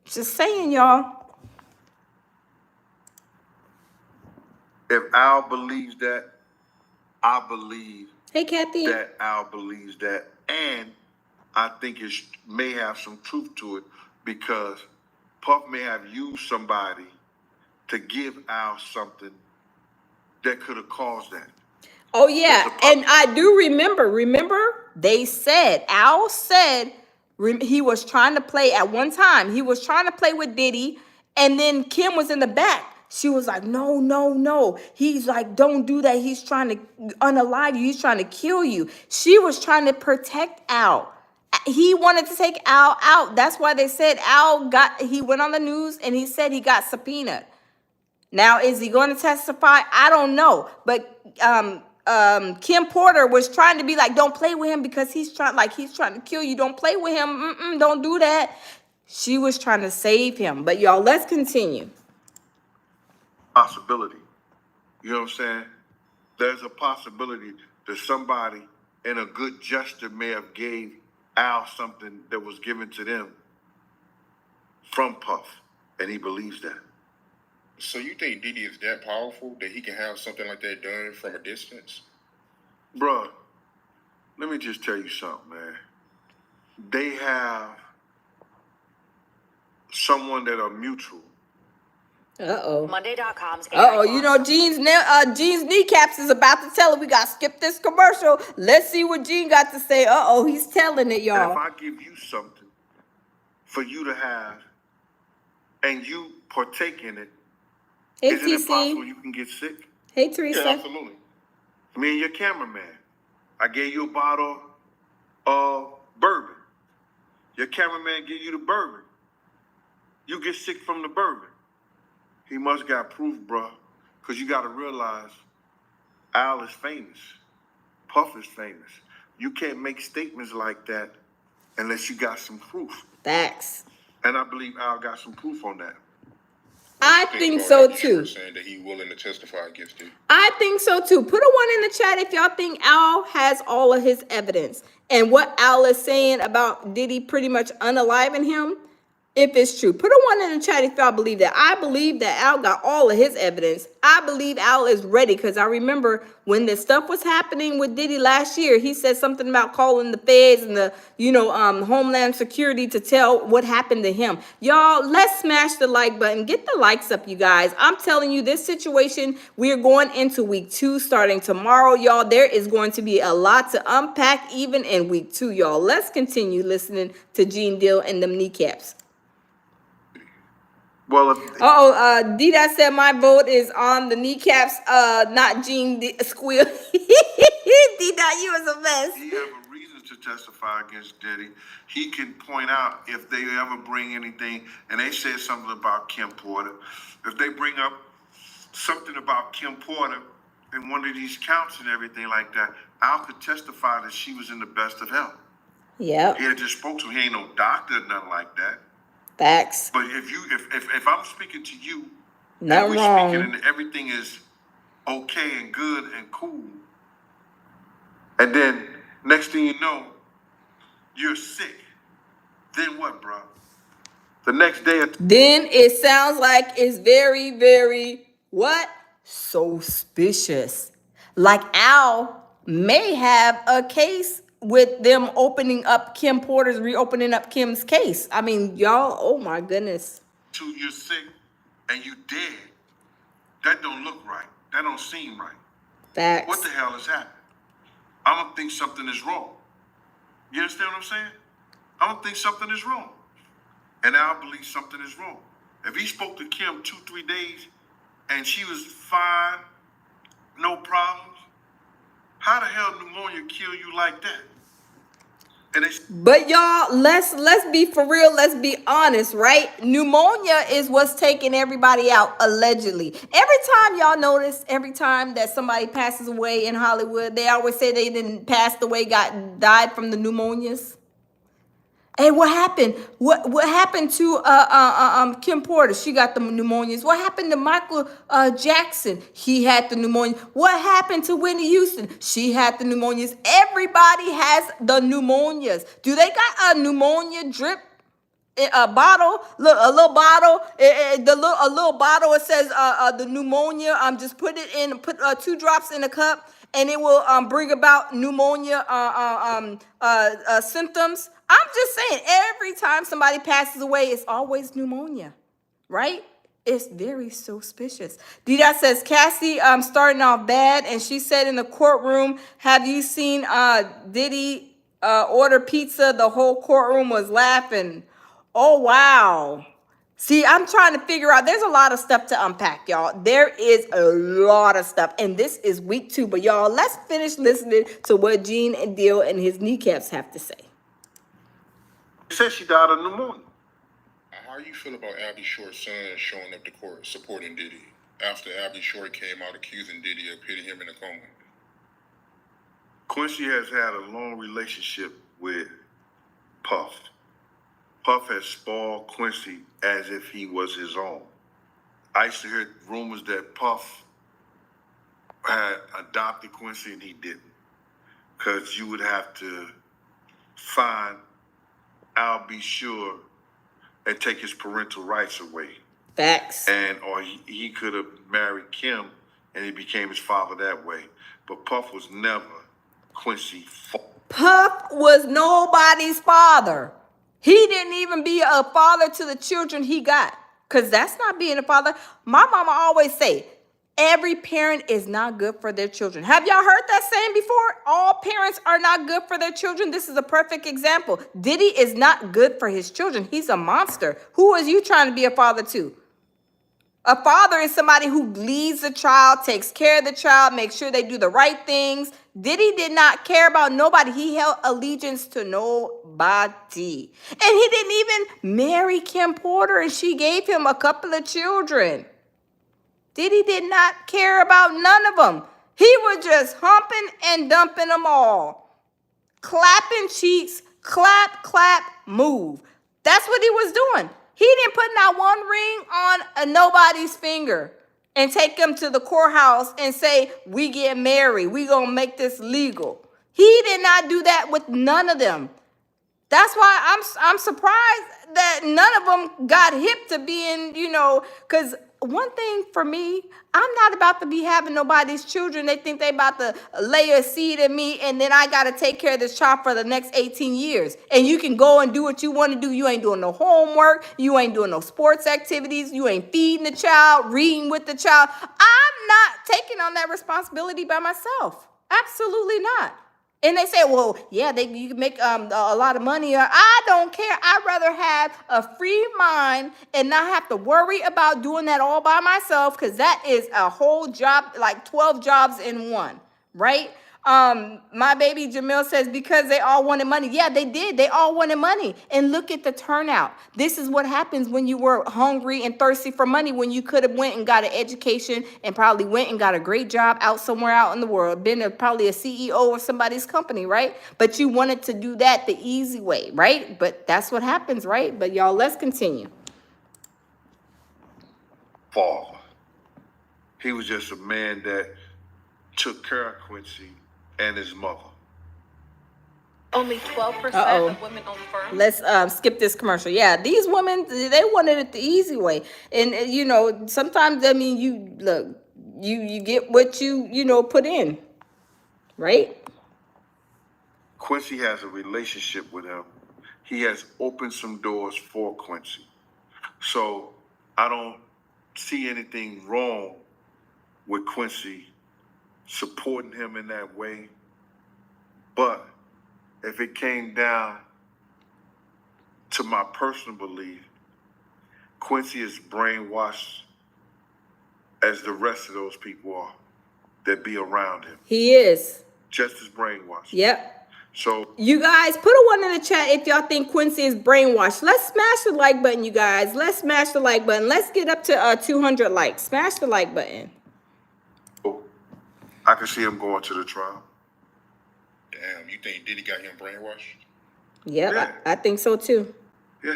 Just saying, y'all. if Al believes that, I believe Hey, Kathy. that Al believes that. And I think it may have some truth to it, because Puff may have used somebody to give Al something that could have caused that. Oh, yeah. And I do remember they said, Al said he was trying to play at one time. He was trying to play with Diddy, and then Kim was in the back. She was like, no. He's like, don't do that. He's trying to unalive you. He's trying to kill you. She was trying to protect Al. He wanted to take Al out. That's why they said he went on the news and he said he got subpoenaed. Now, is he going to testify? I don't know. But Kim Porter was trying to be like, don't play with him because he's trying to kill you. Don't play with him. Don't do that. She was trying to save him. But y'all, let's continue. Possibility. You know what I'm saying? there's a possibility that somebody in a good gesture may have gave Al something that was given to them from Puff, and he believes that. So you think Diddy is that powerful that he can have something like that done from a distance? Bruh, let me just tell you something, man. They have someone that are mutual. Monday.com's You know, Gene's kneecaps is about to tell her we got to skip this commercial. Let's see what Gene got to say. He's telling it, And y'all. if I give you something for you to have and you partake in it, Hey, isn't it possible TC. you can get sick? Hey, Teresa. Yeah, absolutely. Me and your cameraman, I gave you a bottle of bourbon. Your cameraman give you the bourbon. You get sick from the bourbon. He must got proof, bro. Because you got to realize Al is famous. Puff is famous. You can't make statements like that unless you got some proof. Facts. And I believe Al got some proof on that. I think so too. Saying that he willing to testify against it. I think so too. Put a 1 in the chat if y'all think Al has all of his evidence. And what Al is saying about Diddy pretty much unaliving him, if it's true. Put a 1 in the chat if y'all believe that. I believe that Al got all of his evidence. I believe Al is ready because I remember when this stuff was happening with Diddy last year, he said something about calling the feds and the, Homeland Security to tell what happened to him. Y'all, let's smash the like button. Get the likes up, you guys. I'm telling you, this situation, we're going into week 2 starting tomorrow, y'all. There is going to be a lot to unpack even in week 2, y'all. Let's continue listening to Gene Deal and them kneecaps. Well, D-Dot said my vote is on the kneecaps, not Gene Squeal. D-Dot, you was a mess. He have a reason to testify against Diddy. He can point out if they ever bring anything, and they said something about Kim Porter. If they bring up something about Kim Porter in one of these counts and everything like that, Al could testify that she was in the best of health. Yep. He had just spoke to him. He ain't no doctor or nothing like that. Facts. But if I'm speaking to you, not wrong, speaking and everything is okay and good and cool, and then next thing you know, you're sick. Then what, bro? The next day, then it sounds like it's very, very what? Suspicious. Like Al may have a case with them opening up reopening up Kim's case. I mean, y'all, oh my goodness. You're sick and you dead. That don't look right. That don't seem right. Facts. What the hell is happening? I'm gonna think something is wrong. You understand what I'm saying? I'm gonna think something is wrong. And I believe something is wrong. If he spoke to Kim 2-3 days and she was fine, no problems, how the hell pneumonia kill you like that? But y'all, let's be for real. Let's be honest, right? Pneumonia is what's taking everybody out, allegedly. Every time y'all notice, every time that somebody passes away in Hollywood, they always say they didn't pass away, died from the pneumonias. Hey, what happened? What happened to Kim Porter? She got the pneumonias. What happened to Michael Jackson? He had the pneumonia. What happened to Whitney Houston? She had the pneumonias. Everybody has the pneumonias. Do they got a pneumonia drip? A bottle, look, a little bottle, a little bottle. It says the pneumonia. Just put it in, put 2 drops in a cup, and it will bring about pneumonia symptoms. I'm just saying, every time somebody passes away, it's always pneumonia, right? It's very suspicious. Dida says Cassie starting off bad, and she said in the courtroom, "Have you seen Diddy order pizza?" The whole courtroom was laughing. Oh, wow. See, I'm trying to figure out, there's a lot of stuff to unpack, y'all. There is a lot of stuff, and this is week 2. But y'all, let's finish listening to what Gene and Deal and his kneecaps have to say. He said she died of pneumonia. How you feel about Albie Short's son showing up to court supporting Diddy after Albie Short came out accusing Diddy of hitting him in a coma? Quincy has had a long relationship with Puff. Puff has spoiled Quincy as if he was his own. I used to hear rumors that Puff had adopted Quincy and he didn't. Because you would have to find Al B. Sure and take his parental rights away. Facts. Or he could have married Kim and he became his father that way. But Puff was never Quincy's father. Puff was nobody's father. He didn't even be a father to the children he got. Because that's not being a father. My mama always say, every parent is not good for their children. Have y'all heard that saying before? All parents are not good for their children. This is a perfect example. Diddy is not good for his children. He's a monster. Who is you trying to be a father to? A father is somebody who leads the child, takes care of the child, makes sure they do the right things. Diddy did not care about nobody. He held allegiance to nobody. And he didn't even marry Kim Porter, and she gave him a couple of children. Diddy did not care about none of them. He was just humping and dumping them all. Clapping cheeks, clap, clap, move. That's what he was doing. He didn't put not one ring on nobody's finger and take them to the courthouse and say, we get married. We gonna make this legal. He did not do that with none of them. That's why I'm surprised that none of them got hip to being, because one thing for me, I'm not about to be having nobody's children. They think they about to lay a seed in me, and then I got to take care of this child for the next 18 years. And you can go and do what you want to do. You ain't doing no homework. You ain't doing no sports activities. You ain't feeding the child, reading with the child. I'm not taking on that responsibility by myself. Absolutely not. And they say, well, yeah, you can make a lot of money. I don't care. I'd rather have a free mind and not have to worry about doing that all by myself, because that is a whole job, like 12 jobs in one, right? My baby Jamil says, because they all wanted money. Yeah, they did. They all wanted money. And look at the turnout. This is what happens when you were hungry and thirsty for money, when you could have went and got an education and probably went and got a great job out somewhere out in the world, been probably a CEO of somebody's company, right? But you wanted to do that the easy way, right? But that's what happens, right? But y'all, let's continue. Father. He was just a man that took care of Quincy and his mother. Only 12% of women own firms. Let's skip this commercial. Yeah, these women, they wanted it the easy way. And sometimes, I mean, you get what you put in, right? Quincy has a relationship with him. He has opened some doors for Quincy. So I don't see anything wrong with Quincy supporting him in that way. But if it came down to my personal belief, Quincy is brainwashed as the rest of those people are that be around him. He is. Just as brainwashed. Yep. So you guys, put a 1 in the chat if y'all think Quincy is brainwashed. Let's smash the like button, you guys. Let's smash the like button. Let's get up to 200 likes. Smash the like button. I can see him going to the trial. Damn, you think Diddy got him brainwashed? Yep, Yeah. I think so too. Yeah.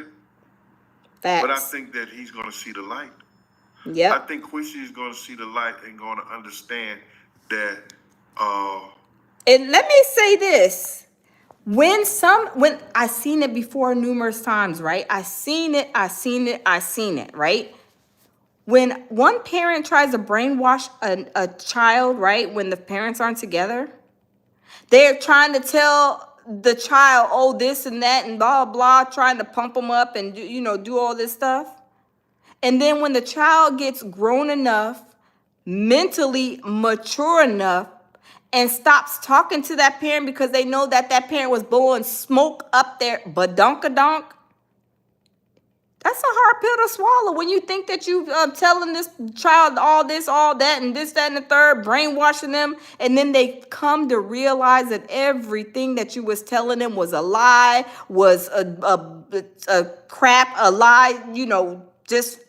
Facts. But I think that he's going to see the light. Yep. I think Quincy is going to see the light and going to understand that. And let me say this. When I seen it before numerous times, right? I seen it, right? When one parent tries to brainwash a child, right? When the parents aren't together, they're trying to tell the child, oh, this and that and blah, blah, trying to pump them up and do all this stuff. And then when the child gets grown enough, mentally mature enough, and stops talking to that parent because they know that parent was blowing smoke up their badunkadonk, that's a hard pill to swallow when you think that you telling this child all this, all that, and this, that, and the third, brainwashing them, and then they come to realize that everything that you was telling them was a lie, was a crap, a lie, just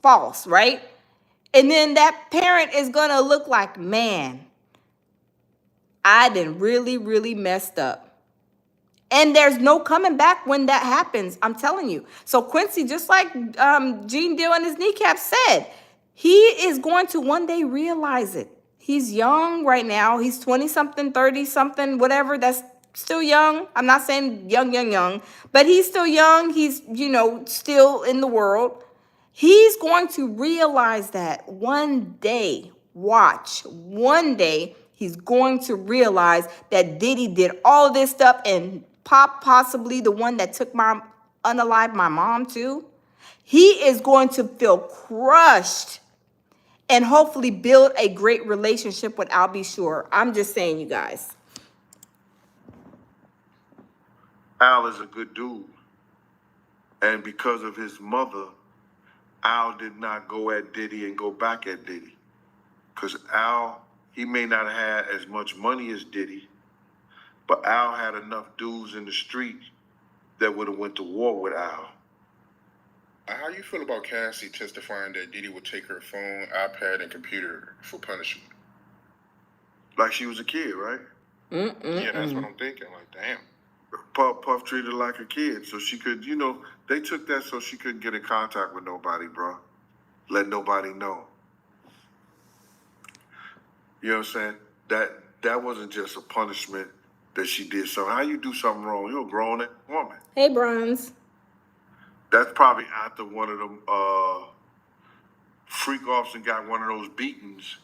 false, right? And then that parent is going to look like, man, I done really, really messed up. And there's no coming back when that happens. I'm telling you. So Quincy, just like Gene Deal and his kneecap said, he is going to one day realize it. He's young right now. He's 20-something, 30-something, whatever. That's still young. I'm not saying young, but he's still young. He's, still in the world. He's going to realize that one day. Watch. One day, he's going to realize that Diddy did all of this stuff, and Pop possibly the one that took unalived my mom too. He is going to feel crushed and hopefully build a great relationship with Al B. Sure. I'm just saying, you guys. Al is a good dude. And because of his mother, Al did not go at Diddy and go back at Diddy. Because Al, he may not have had as much money as Diddy, but Al had enough dudes in the street that would have went to war with Al. How you feel about Cassie testifying that Diddy would take her phone, iPad, and computer for punishment? Like she was a kid, right? Yeah, that's what I'm thinking. Like, damn. Puff treated her like a kid, so she could, they took that so she couldn't get in contact with nobody, bro. Let nobody know. You know what I'm saying? That wasn't just a punishment that she did something. How you do something wrong? You're a grown woman. Hey, Bronze. That's probably after one of them freak offs and got one of those beatings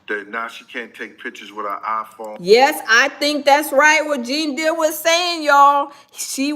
that now she can't take pictures with her iPhone. Yes, I think that's right. What Gene Deal was saying, y'all. He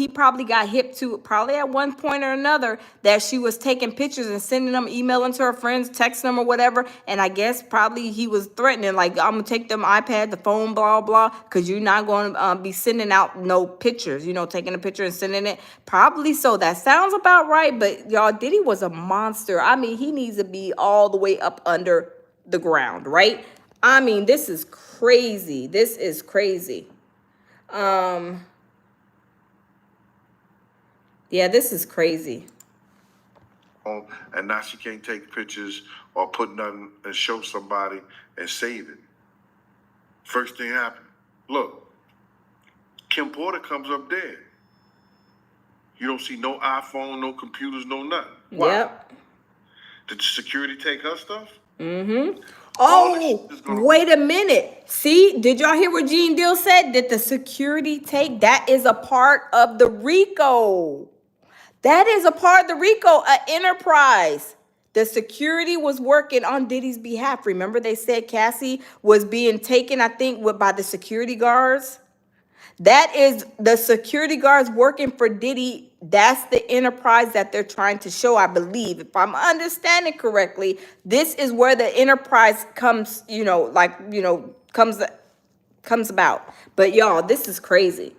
probably got hip to probably at one point or another that she was taking pictures and sending them, emailing to her friends, texting them or whatever. And I guess probably he was threatening, like, I'm gonna take them iPad, the phone, blah blah, because you're not going to be sending out no pictures. Taking a picture and sending it. Probably so. That sounds about right. But y'all, Diddy was a monster. I mean, he needs to be all the way up under the ground, right? I mean, this is crazy. This is crazy. Yeah, this is crazy. And now she can't take pictures or put nothing and show somebody and save it. First thing happened. Look, Kim Porter comes up dead. You don't see no iPhone, no computers, no nothing. Why? Yep. Did the security take her stuff? Oh, wait a minute. See, did y'all hear what Gene Deal said? Did the security take? That is a part of the RICO. That is a part of the RICO, an enterprise. The security was working on Diddy's behalf. Remember they said Cassie was being taken, I think, by the security guards? That is the security guards working for Diddy. That's the enterprise that they're trying to show, I believe. If I'm understanding correctly, this is where the enterprise comes, comes about. But y'all, this is crazy.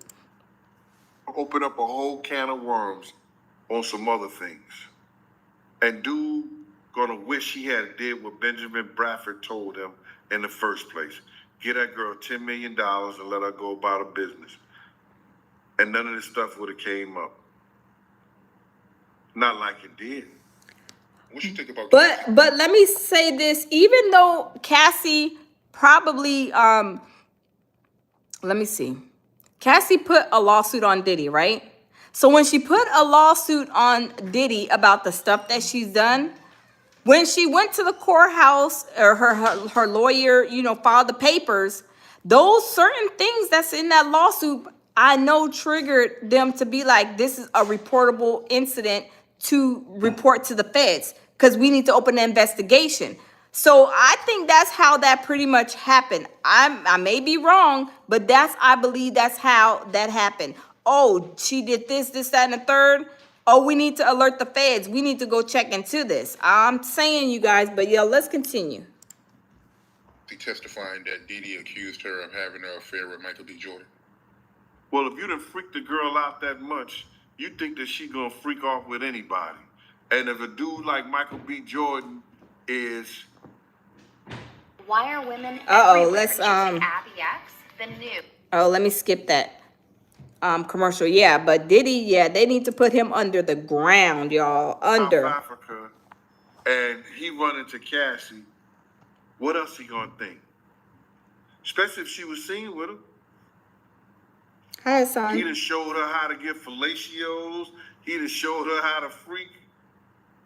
Open up a whole can of worms on some other things. And dude gonna wish he had did what Benjamin Bradford told him in the first place. Get that girl $10 million and let her go about her business. And none of this stuff would have came up. Not like it did. What you think about But let me say this, even though Cassie probably let me see. Cassie put a lawsuit on Diddy, right? So when she put a lawsuit on Diddy about the stuff that she's done, when she went to the courthouse, or her lawyer, filed the papers, those certain things that's in that lawsuit, I know triggered them to be like, this is a reportable incident to report to the feds, because we need to open an investigation. So I think that's how that pretty much happened. I may be wrong, but I believe that's how that happened. Oh, she did this, that, and the third. Oh, we need to alert the feds. We need to go check into this. I'm saying, you guys, but yeah, let's continue. Testifying that Diddy accused her of having an affair with Michael B. Jordan. Well, if you done freaked the girl out that much, you think that she gonna freak off with anybody. And if a dude like Michael B. Jordan is... Why are women Let's Abby X, the new... let me skip that commercial. Yeah, but Diddy, they need to put him under the ground, y'all. Under. South Africa, and he run into Cassie, what else he gonna think? Especially if she was seen with him. Hi, son. He done showed her how to get fellatios. He done showed her how to freak.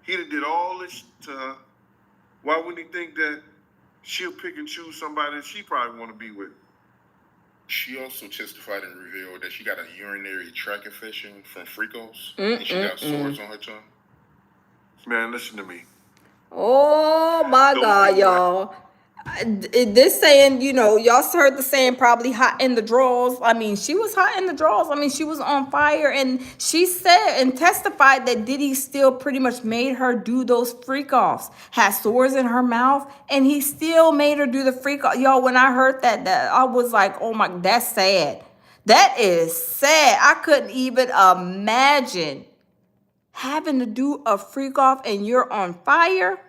He done did all this to her. Why wouldn't he think that she'll pick and choose somebody that she probably want to be with. She also testified and revealed that she got a urinary tract infection from Fricos, and she got sores on her tongue. Man, listen to me. Oh my God, y'all. This saying, y'all heard the saying probably hot in the drawers. I mean, she was hot in the drawers. I mean, she was on fire. And she said and testified that Diddy still pretty much made her do those freak offs. Had sores in her mouth, and he still made her do the freak off. Y'all, when I heard that I was like, oh my, that's sad. That is sad. I couldn't even imagine having to do a freak off and you're on fire.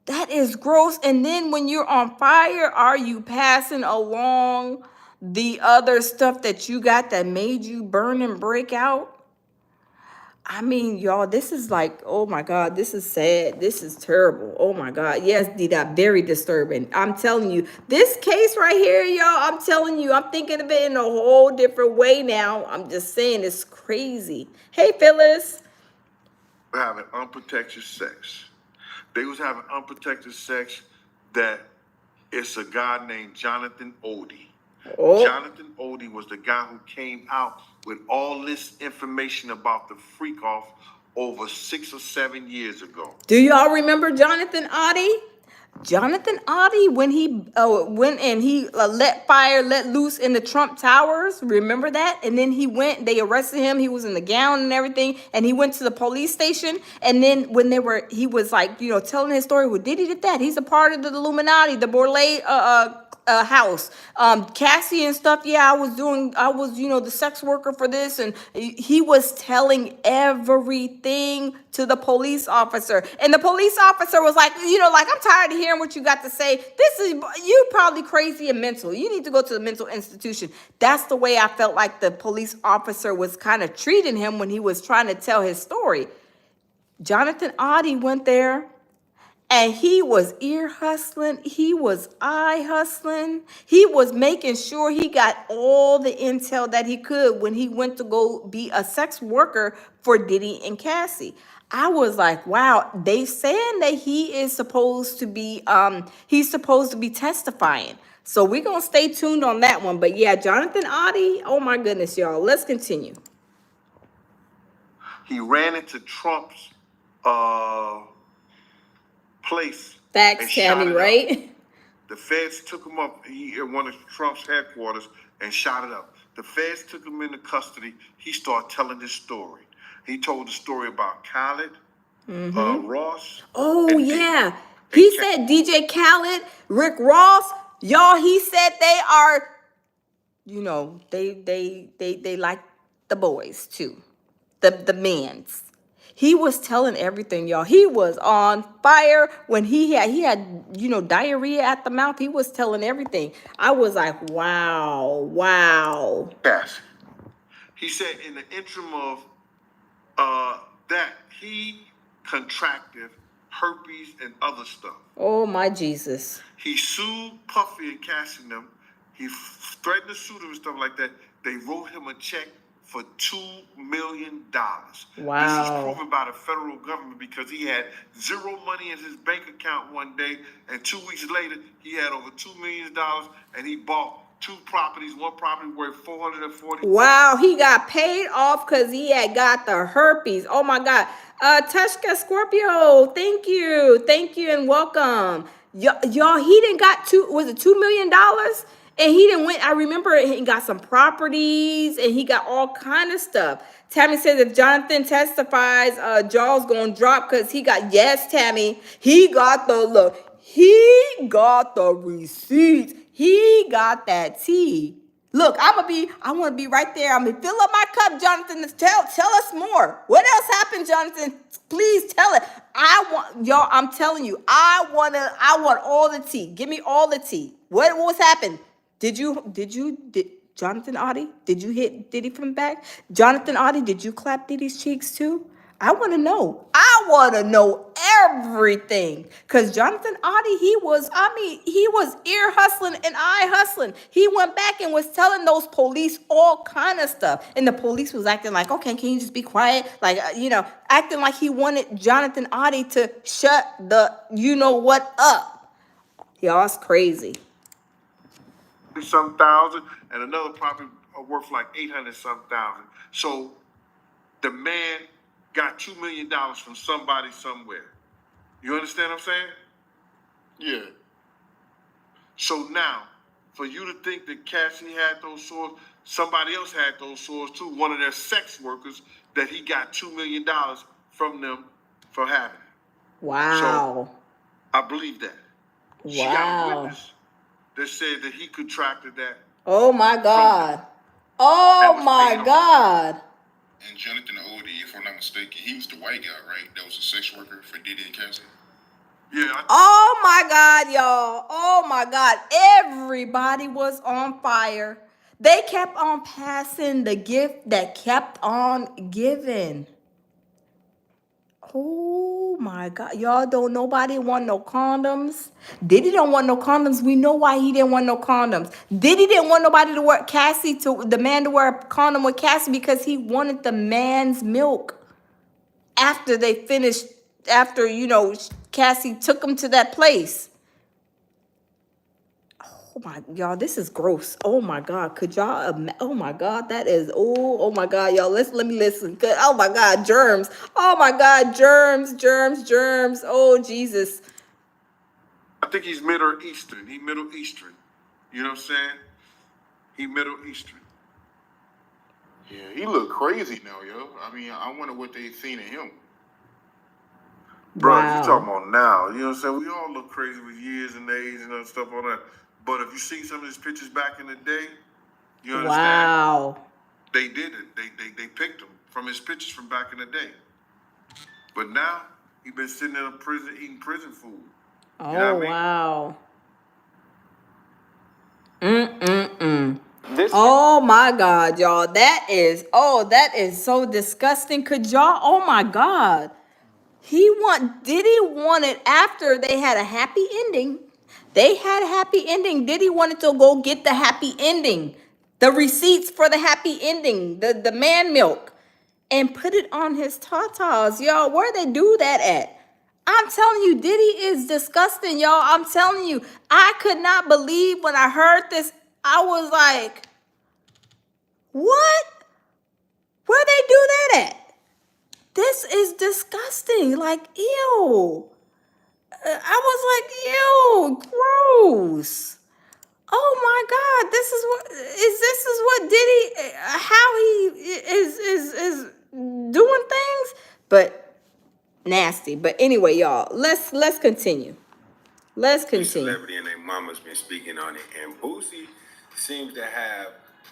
That is gross. And then when you're on fire, are you passing along the other stuff that you got that made you burn and break out? I mean, y'all, this is like, oh my God, this is sad. This is terrible. Oh my God. Yes, that very disturbing. I'm telling you, this case right here, y'all, I'm telling you, I'm thinking of it in a whole different way now. I'm just saying it's crazy. Hey, Phyllis. Having unprotected sex. They was having unprotected sex that it's a guy named Jonathan Odie. Oh. Jonathan Odie was the guy who came out with all this information about the freak off over 6 or 7 years ago. Do y'all remember Jonathan Odie? Jonathan Odie, when he went and he let loose in the Trump Towers, remember that? And then they arrested him. He was in the gown and everything, and he went to the police station. And then when he was like, telling his story. Well, Diddy did that. He's a part of the Illuminati, the Borlée house, Cassie and stuff. Yeah, I was the sex worker for this, and he was telling everything to the police officer, and the police officer was like, I'm tired of hearing what you got to say. You probably crazy and mental. You need to go to the mental institution. That's the way I felt like the police officer was kind of treating him when he was trying to tell his story. Jonathan Odie went there. And he was ear hustling. He was eye hustling. He was making sure he got all the intel that he could when he went to go be a sex worker for Diddy and Cassie. I was like, wow, they saying that he is supposed to be, he's supposed to be testifying. So we're going to stay tuned on that one. But yeah, Jonathan Odie, oh my goodness, y'all. Let's continue. He ran into Trump's, place. Facts, Tammy, right? The feds took him up at one of Trump's headquarters and shot it up. The feds took him into custody. He started telling his story. He told the story about Khaled, Ross. Oh, yeah. He said DJ Khaled, Rick Ross. Y'all, he said they are, they like the boys too. The men's. He was telling everything, y'all. He was on fire when he had diarrhea at the mouth. He was telling everything. I was like, wow. Yes. He said in the interim of that he contracted herpes and other stuff. Oh my Jesus. He sued Puffy and Cassie them. He threatened to sue them and stuff like that. They wrote him a check for $2 million. Wow. This is proven by the federal government because he had zero money in his bank account one day, and 2 weeks later, he had over $2 million, and he bought 2 properties, one property worth $440,000. Wow, he got paid off because he had got the herpes. Oh my God. Tushka Scorpio, thank you, and welcome. Y'all, he didn't got $2 million? And he didn't win. I remember he got some properties and he got all kind of stuff. Tammy says if Jonathan testifies, jaw's gonna drop because yes, Tammy, he got the receipts. He got that tea. Look, I want to be right there. I'm gonna fill up my cup, Jonathan. Tell us more. What else happened, Jonathan? Please tell it. I'm telling you, I want all the tea. Give me all the tea. What's happened? Did Jonathan Odie, did you hit Diddy from the back? Jonathan Odie, did you clap Diddy's cheeks too? I want to know. I want to know everything. Because Jonathan Odie, he was ear hustling and eye hustling. He went back and was telling those police all kind of stuff. And the police was acting like, okay, can you just be quiet? Like, acting like he wanted Jonathan Odie to shut the you-know-what up. Y'all, it's crazy. Some thousand, and another property worth like 800 some thousand. So the man got $2 million from somebody somewhere. You understand what I'm saying? Yeah. So now, for you to think that Cassie had those swords, somebody else had those swords too. One of their sex workers that he got $2 million from them for having it. Wow. So I believe that. Wow. She got a witness that said that he contracted that. Oh my God. Oh my God. And Jonathan Odie, if I'm not mistaken, he was the white guy, right? That was a sex worker for Diddy and Cassie. Yeah. Oh my God, y'all. Oh my God. Everybody was on fire. They kept on passing the gift that kept on giving. Oh my God. Y'all don't nobody want no condoms. Diddy don't want no condoms. We know why he didn't want no condoms. Diddy didn't want nobody to wear the man to wear a condom with Cassie because he wanted the man's milk. After they finished, after, Cassie took him to that place. Oh my, y'all, this is gross. Oh my God, could y'all, oh my God, that is, oh my God, y'all, let me listen. Oh my God, germs. Oh my God, germs. Oh Jesus. I think he's Middle Eastern. He Middle Eastern. You know what I'm saying? He Middle Eastern. Yeah, he look crazy now, yo. I mean, I wonder what they seen in him. Bro, Wow. you talking about now. You know what I'm saying? We all look crazy with years and age and other stuff on that. But if you see some of his pictures back in the day, you understand? Wow. They did it. They picked him from his pictures from back in the day. But now, he been sitting in a prison eating prison food. Oh, you know what I mean? wow. Oh my God, y'all. That is so disgusting. Could y'all, oh my God. Diddy wanted, after they had a happy ending, Diddy wanted to go get the happy ending, the receipts for the happy ending, the man milk, and put it on his tatas. Y'all, where they do that at? I'm telling you, Diddy is disgusting, y'all. I'm telling you, I could not believe when I heard this. I was like, what? Where they do that at? This is disgusting. Like, ew. I was like, ew, gross. Oh my God, this is what Diddy, how he is doing things, but nasty. But anyway, y'all, let's continue. Let's continue. Celebrity and their mama's been speaking on it, and Boosie seems to have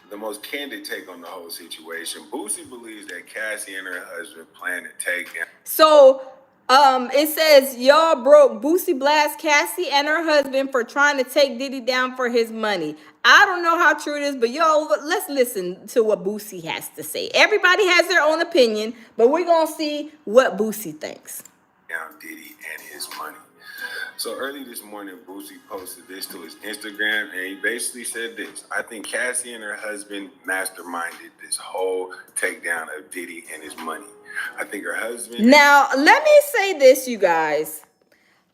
the most candid take on the whole situation. Boosie believes that Cassie and her husband plan to take him. So, it says y'all broke Boosie blast Cassie and her husband for trying to take Diddy down for his money. I don't know how true it is, but y'all, let's listen to what Boosie has to say. Everybody has their own opinion, but we're gonna see what Boosie thinks. Down Diddy and his money. So early this morning, Boosie posted this to his Instagram, and he basically said this: I think Cassie and her husband masterminded this whole takedown of Diddy and his money. I think her husband... Now, let me say this, you guys.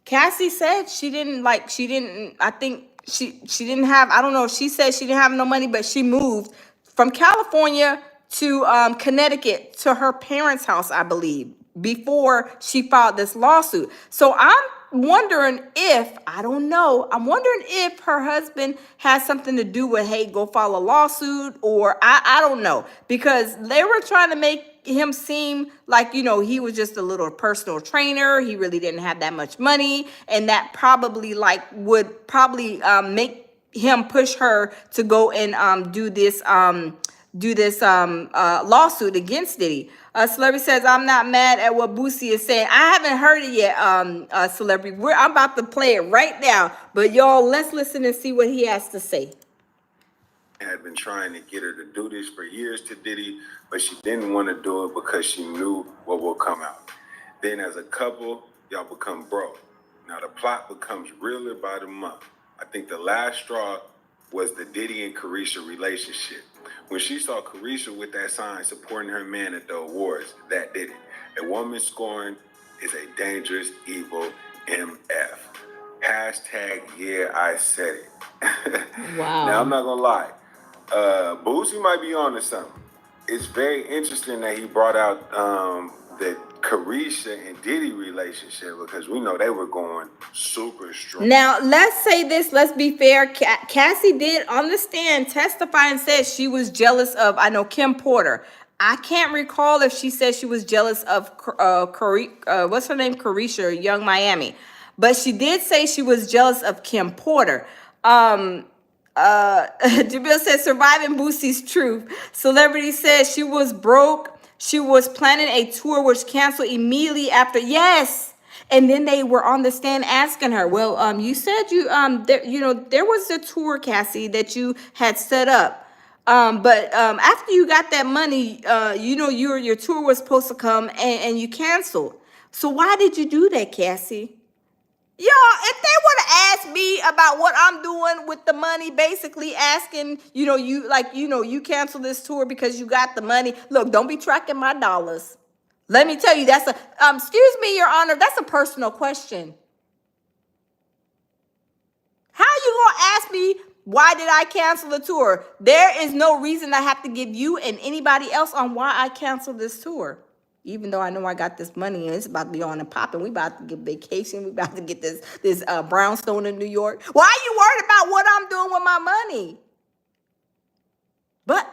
Cassie said I think she didn't have, I don't know if she said she didn't have no money, but she moved from California to Connecticut to her parents' house, I believe, before she filed this lawsuit. So I'm wondering I'm wondering if her husband has something to do with, hey, go file a lawsuit, or I don't know, because they were trying to make him seem like, he was just a little personal trainer. He really didn't have that much money, and that probably would make him push her to go and do this lawsuit against Diddy. Celebrity says, I'm not mad at what Boosie is saying. I haven't heard it yet, Celebrity. I'm about to play it right now, but y'all, let's listen and see what he has to say. Had been trying to get her to do this for years to Diddy, but she didn't want to do it because she knew what will come out. Then as a couple, y'all become broke. Now the plot becomes realer by the month. I think the last straw was the Diddy and Carisha relationship. When she saw Carisha with that sign supporting her man at the awards, that did it. A woman scorned is a dangerous, evil MF. Hashtag, yeah, I said it. Wow. Now, I'm not going to lie. Boosie might be on to something. It's very interesting that he brought out the Carisha and Diddy relationship because we know they were going super strong. Now, let's say this. Let's be fair. Cassie did on the stand testify and said she was jealous of, I know, Kim Porter. I can't recall if she said she was jealous of, what's her name? Carisha, Young Miami. But she did say she was jealous of Kim Porter. Jamil said, surviving Boosie's truth. Celebrity said she was broke. She was planning a tour which canceled immediately after. Yes. And then they were on the stand asking her, well, you said there was a tour, Cassie, that you had set up. But after you got that money, your tour was supposed to come and you canceled. So why did you do that, Cassie? Y'all, if they would have asked me about what I'm doing with the money, basically asking, you cancel this tour because you got the money. Look, don't be tracking my dollars. Let me tell you, that's excuse me, Your Honor, that's a personal question. How you gonna ask me why did I cancel the tour? There is no reason I have to give you and anybody else on why I canceled this tour. Even though I know I got this money and it's about to be on and popping. We about to get vacation. We about to get this brownstone in New York. Why are you worried about what I'm doing with my money? But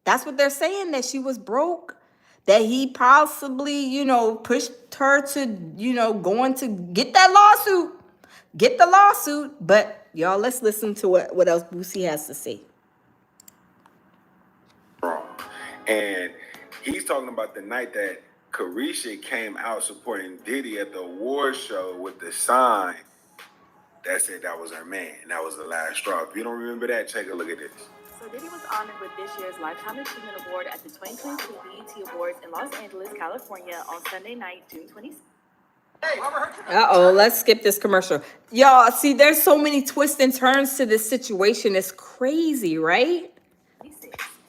that's what they're saying, that she was broke. That he possibly, pushed her to, going to get that lawsuit. Get the lawsuit. But y'all, let's listen to what else Boosie has to say. And he's talking about the night that Carisha came out supporting Diddy at the award show with the sign that said that was her man. And that was the last straw. If you don't remember that, take a look at this. So Diddy was honored with this year's Lifetime Achievement Award at the 2022 BET Awards in Los Angeles, California on Sunday night, June 26th. Uh-oh, let's skip this commercial. Y'all, see, there's so many twists and turns to this situation. It's crazy, right?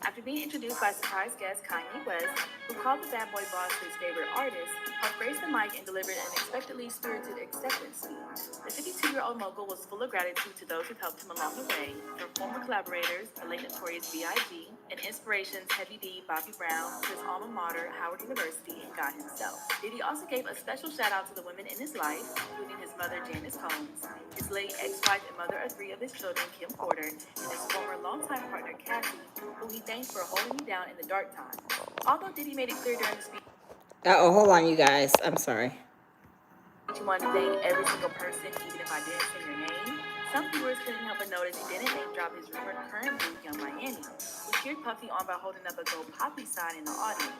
After being introduced by surprise guest Kanye West, who called the bad boy boss his favorite artist, Puff raised the mic and delivered an unexpectedly spirited acceptance speech. The 52-year-old mogul was full of gratitude to those who helped him along the way, from former collaborators, the late notorious B.I.G., and inspirations Heavy D, Bobby Brown, his alma mater, Howard University, and God himself. Diddy also gave a special shout-out to the women in his life, including his mother, Janice Combs, his late ex-wife and mother of 3 of his children, Kim Porter, and his former longtime partner, Cassie, who he thanked for holding me down in the dark times. Although Diddy made it clear during the speech, Hold on, you guys. I'm sorry. you wanted to thank every single person, even if I didn't say your name. Some viewers couldn't help but notice he didn't name drop his rumored current boo, Young Miami, who cheered Puffy on by holding up a Go Poppy sign in the audience.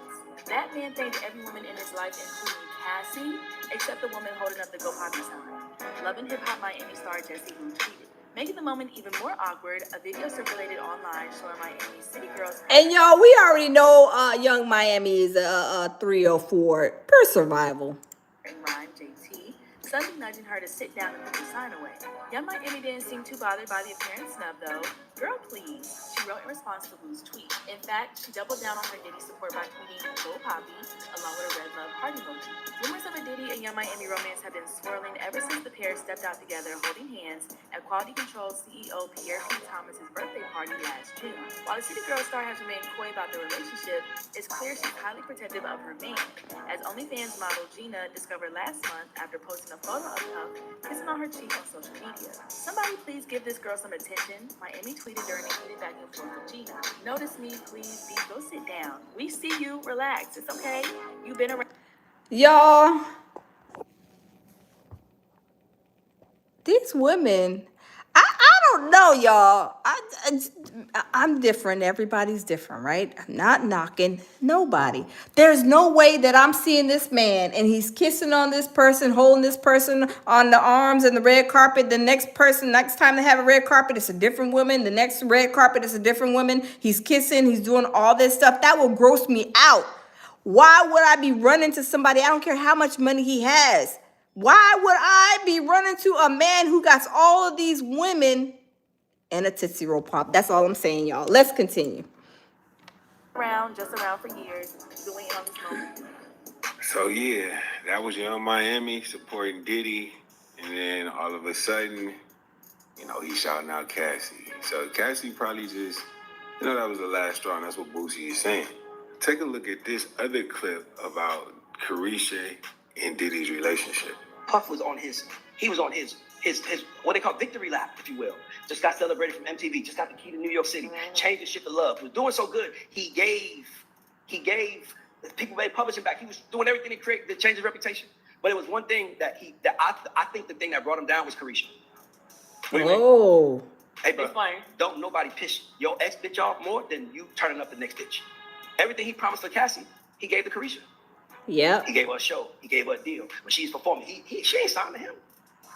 That man thanked every woman in his life, including Cassie, except the woman holding up the Go Poppy sign. Loving Hip Hop Miami star Jessie Wu tweeted. Making the moment even more awkward, a video circulated online showing Miami City girls. And y'all, we already know Young Miami is a 304 per survival. Rhyme JT, suddenly nudging her to sit down and put the sign away. Young Miami didn't seem too bothered by the apparent snub, though. Girl, please, she wrote in response to Wu's tweet. In fact, she doubled down on her Diddy support by tweeting Go Poppy, along with a red love heart emoji. Rumors of a Diddy and Young Miami romance have been swirling ever since the pair stepped out together holding hands at Quality Control CEO Pierre P. Thomas's birthday party last June. While the City Girl star has remained coy about the relationship, it's clear she's highly protective of her man, as OnlyFans model Gina discovered last month after posting a photo of Puff kissing on her cheek on social media. Somebody please give this girl some attention, Miami tweeted during a heated back and forth with Gina. Notice me, please, B, go sit down. We see you, relax, it's okay. You've been around. Y'all, these women, I don't know, y'all. I'm different. Everybody's different, right? I'm not knocking nobody. There's no way that I'm seeing this man and he's kissing on this person, holding this person on the arms and the red carpet. The next time they have a red carpet, it's a different woman. The next red carpet is a different woman. He's kissing, he's doing all this stuff. That will gross me out. Why would I be running to somebody? I don't care how much money he has. Why would I be running to a man who got all of these women and a Tootsie Roll Pop? That's all I'm saying, y'all. Let's continue. Just around for years, doing it on this moment. So yeah, that was Young Miami supporting Diddy And then all of a sudden, he's shouting out Cassie. So Cassie probably just, that was the last straw, and that's what Boosie is saying. Take a look at this other clip about Carisha and Diddy's relationship. Puff was on his what they call victory lap, if you will. Just got celebrated from MTV, just got the key to New York City, changed the shit to love. Was doing so good. He gave people made publishing back. He was doing everything to change his reputation. But it was one thing that I think the thing that brought him down was Carisha. Oh. Hey, bro, don't nobody piss your ex bitch off more than you turning up the next bitch. Everything he promised to Cassie, he gave to Carisha. Yeah. He gave her a show. He gave her a deal. When she's performing, she ain't signed to him.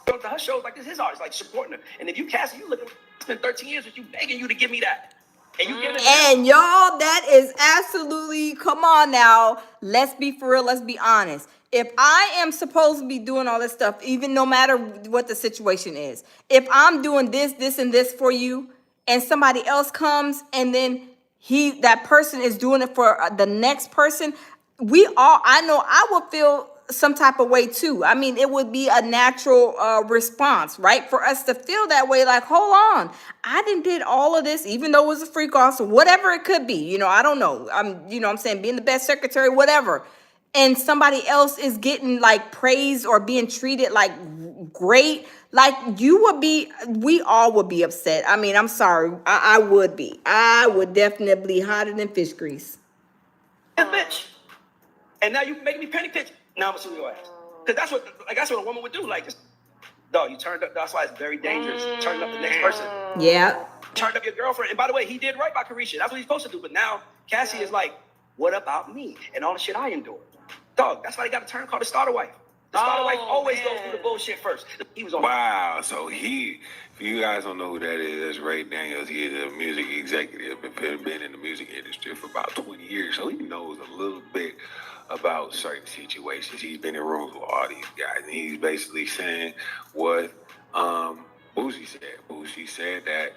Go to her shows like this, his artist, like supporting her. And if you Cassie, you looking, spend 13 years with you begging you to give me that. And you giving it. And y'all, that is absolutely, come on now. Let's be for real. Let's be honest. If I am supposed to be doing all this stuff, even no matter what the situation is, if I'm doing this, and this for you, and somebody else comes and then that person is doing it for the next person, I know I will feel some type of way too. I mean, it would be a natural response, right? For us to feel that way, like, hold on, I did all of this, even though it was a freak off, so whatever it could be, I don't know. I'm saying being the best secretary, whatever. And somebody else is getting like praised or being treated like great, like we all would be upset. I mean, I'm sorry. I would definitely hotter than fish grease. Bitch. And now you make me penny pitch. Now I'm gonna sue your ass. Because that's what a woman would do. Like, dog, you turned up. That's why it's very dangerous. Turning up the next person. Yeah. Turned up your girlfriend. And by the way, he did right by Carisha. That's what he's supposed to do. But now Cassie is like, what about me and all the shit I endured? Dog, that's why they got a term called the starter wife. The starter wife always goes through the bullshit first. He was on. Wow. So if you guys don't know who that is, that's Ray Daniels. He is a music executive. Been in the music industry for about 20 years. So he knows a little bit about certain situations. He's been in rooms with all these guys, and he's basically saying what Boosie said. Boosie said that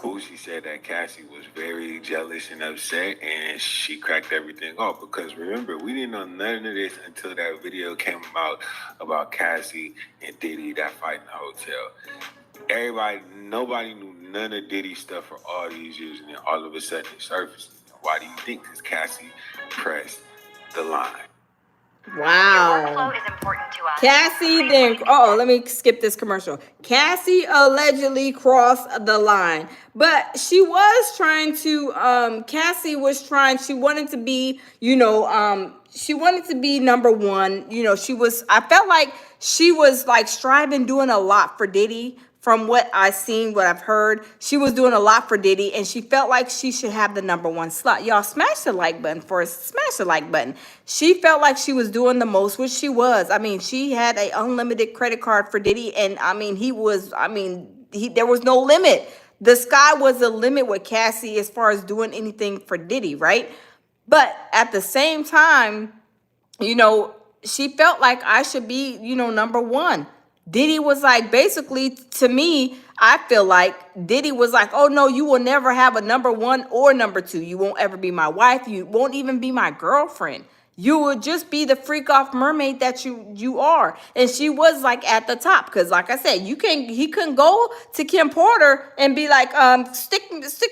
Boosie said that Cassie was very jealous and upset, and she cracked everything off. Because remember, we didn't know none of this until that video came out about Cassie and Diddy, that fight in the hotel. Nobody knew none of Diddy's stuff for all these years, and then all of a sudden it surfaced. Why do you think? Because Cassie pressed the line. Wow. Your workflow is important to us. Cassie then, let me skip this commercial. Cassie allegedly crossed the line, but she wanted to be, she wanted to be number one. I felt like she was like striving, doing a lot for Diddy. From what I've seen, what I've heard, she was doing a lot for Diddy, and she felt like she should have the number one slot. Y'all smash the like button for us. Smash the like button. She felt like she was doing the most, which she was. I mean, she had an unlimited credit card for Diddy, and there was no limit. The sky was the limit with Cassie as far as doing anything for Diddy, right? But at the same time, she felt like I should be, number one. Diddy was like, basically, to me, I feel like Diddy was like, oh, no, you will never have a number one or number two. You won't ever be my wife. You won't even be my girlfriend. You will just be the freak off mermaid that you are. And she was like at the top. Because like I said, he couldn't go to Kim Porter and be like, stick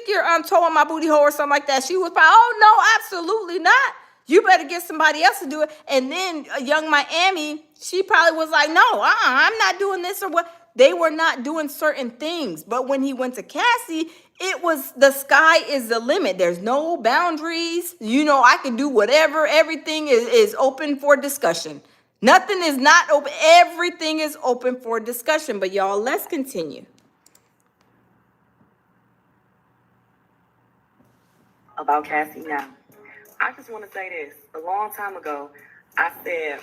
your toe on my booty hole or something like that. She was probably, oh, no, absolutely not. You better get somebody else to do it. And then Young Miami, she probably was like, no, I'm not doing this or what. They were not doing certain things. But when he went to Cassie, it was the sky is the limit. There's no boundaries. I can do whatever. Everything is open for discussion. Nothing is not open. Everything is open for discussion. But y'all, let's continue. About Cassie now. I just want to say this. A long time ago, I said...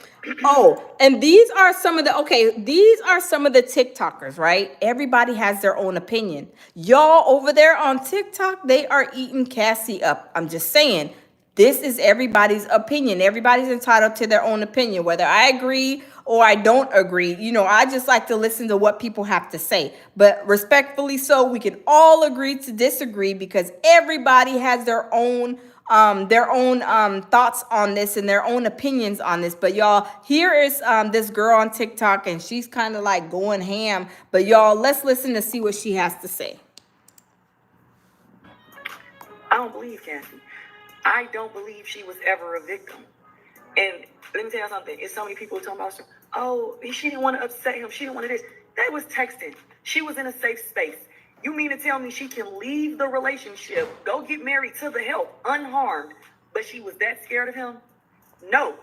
and these are some of the TikTokers, right? Everybody has their own opinion. Y'all over there on TikTok, they are eating Cassie up. I'm just saying, this is everybody's opinion. Everybody's entitled to their own opinion, whether I agree or I don't agree. I just like to listen to what people have to say. But respectfully so, we can all agree to disagree because everybody has their own their own thoughts on this and their own opinions on this. But y'all, here is this girl on TikTok, and she's kind of like going ham. But y'all, let's listen to see what she has to say. I don't believe Cassie. I don't believe she was ever a victim. And let me tell you something. It's so many people talking about, oh, she didn't want to upset him. She didn't want to this. They was texting. She was in a safe space. You mean to tell me she can leave the relationship, go get married to the help, unharmed, but she was that scared of him? No.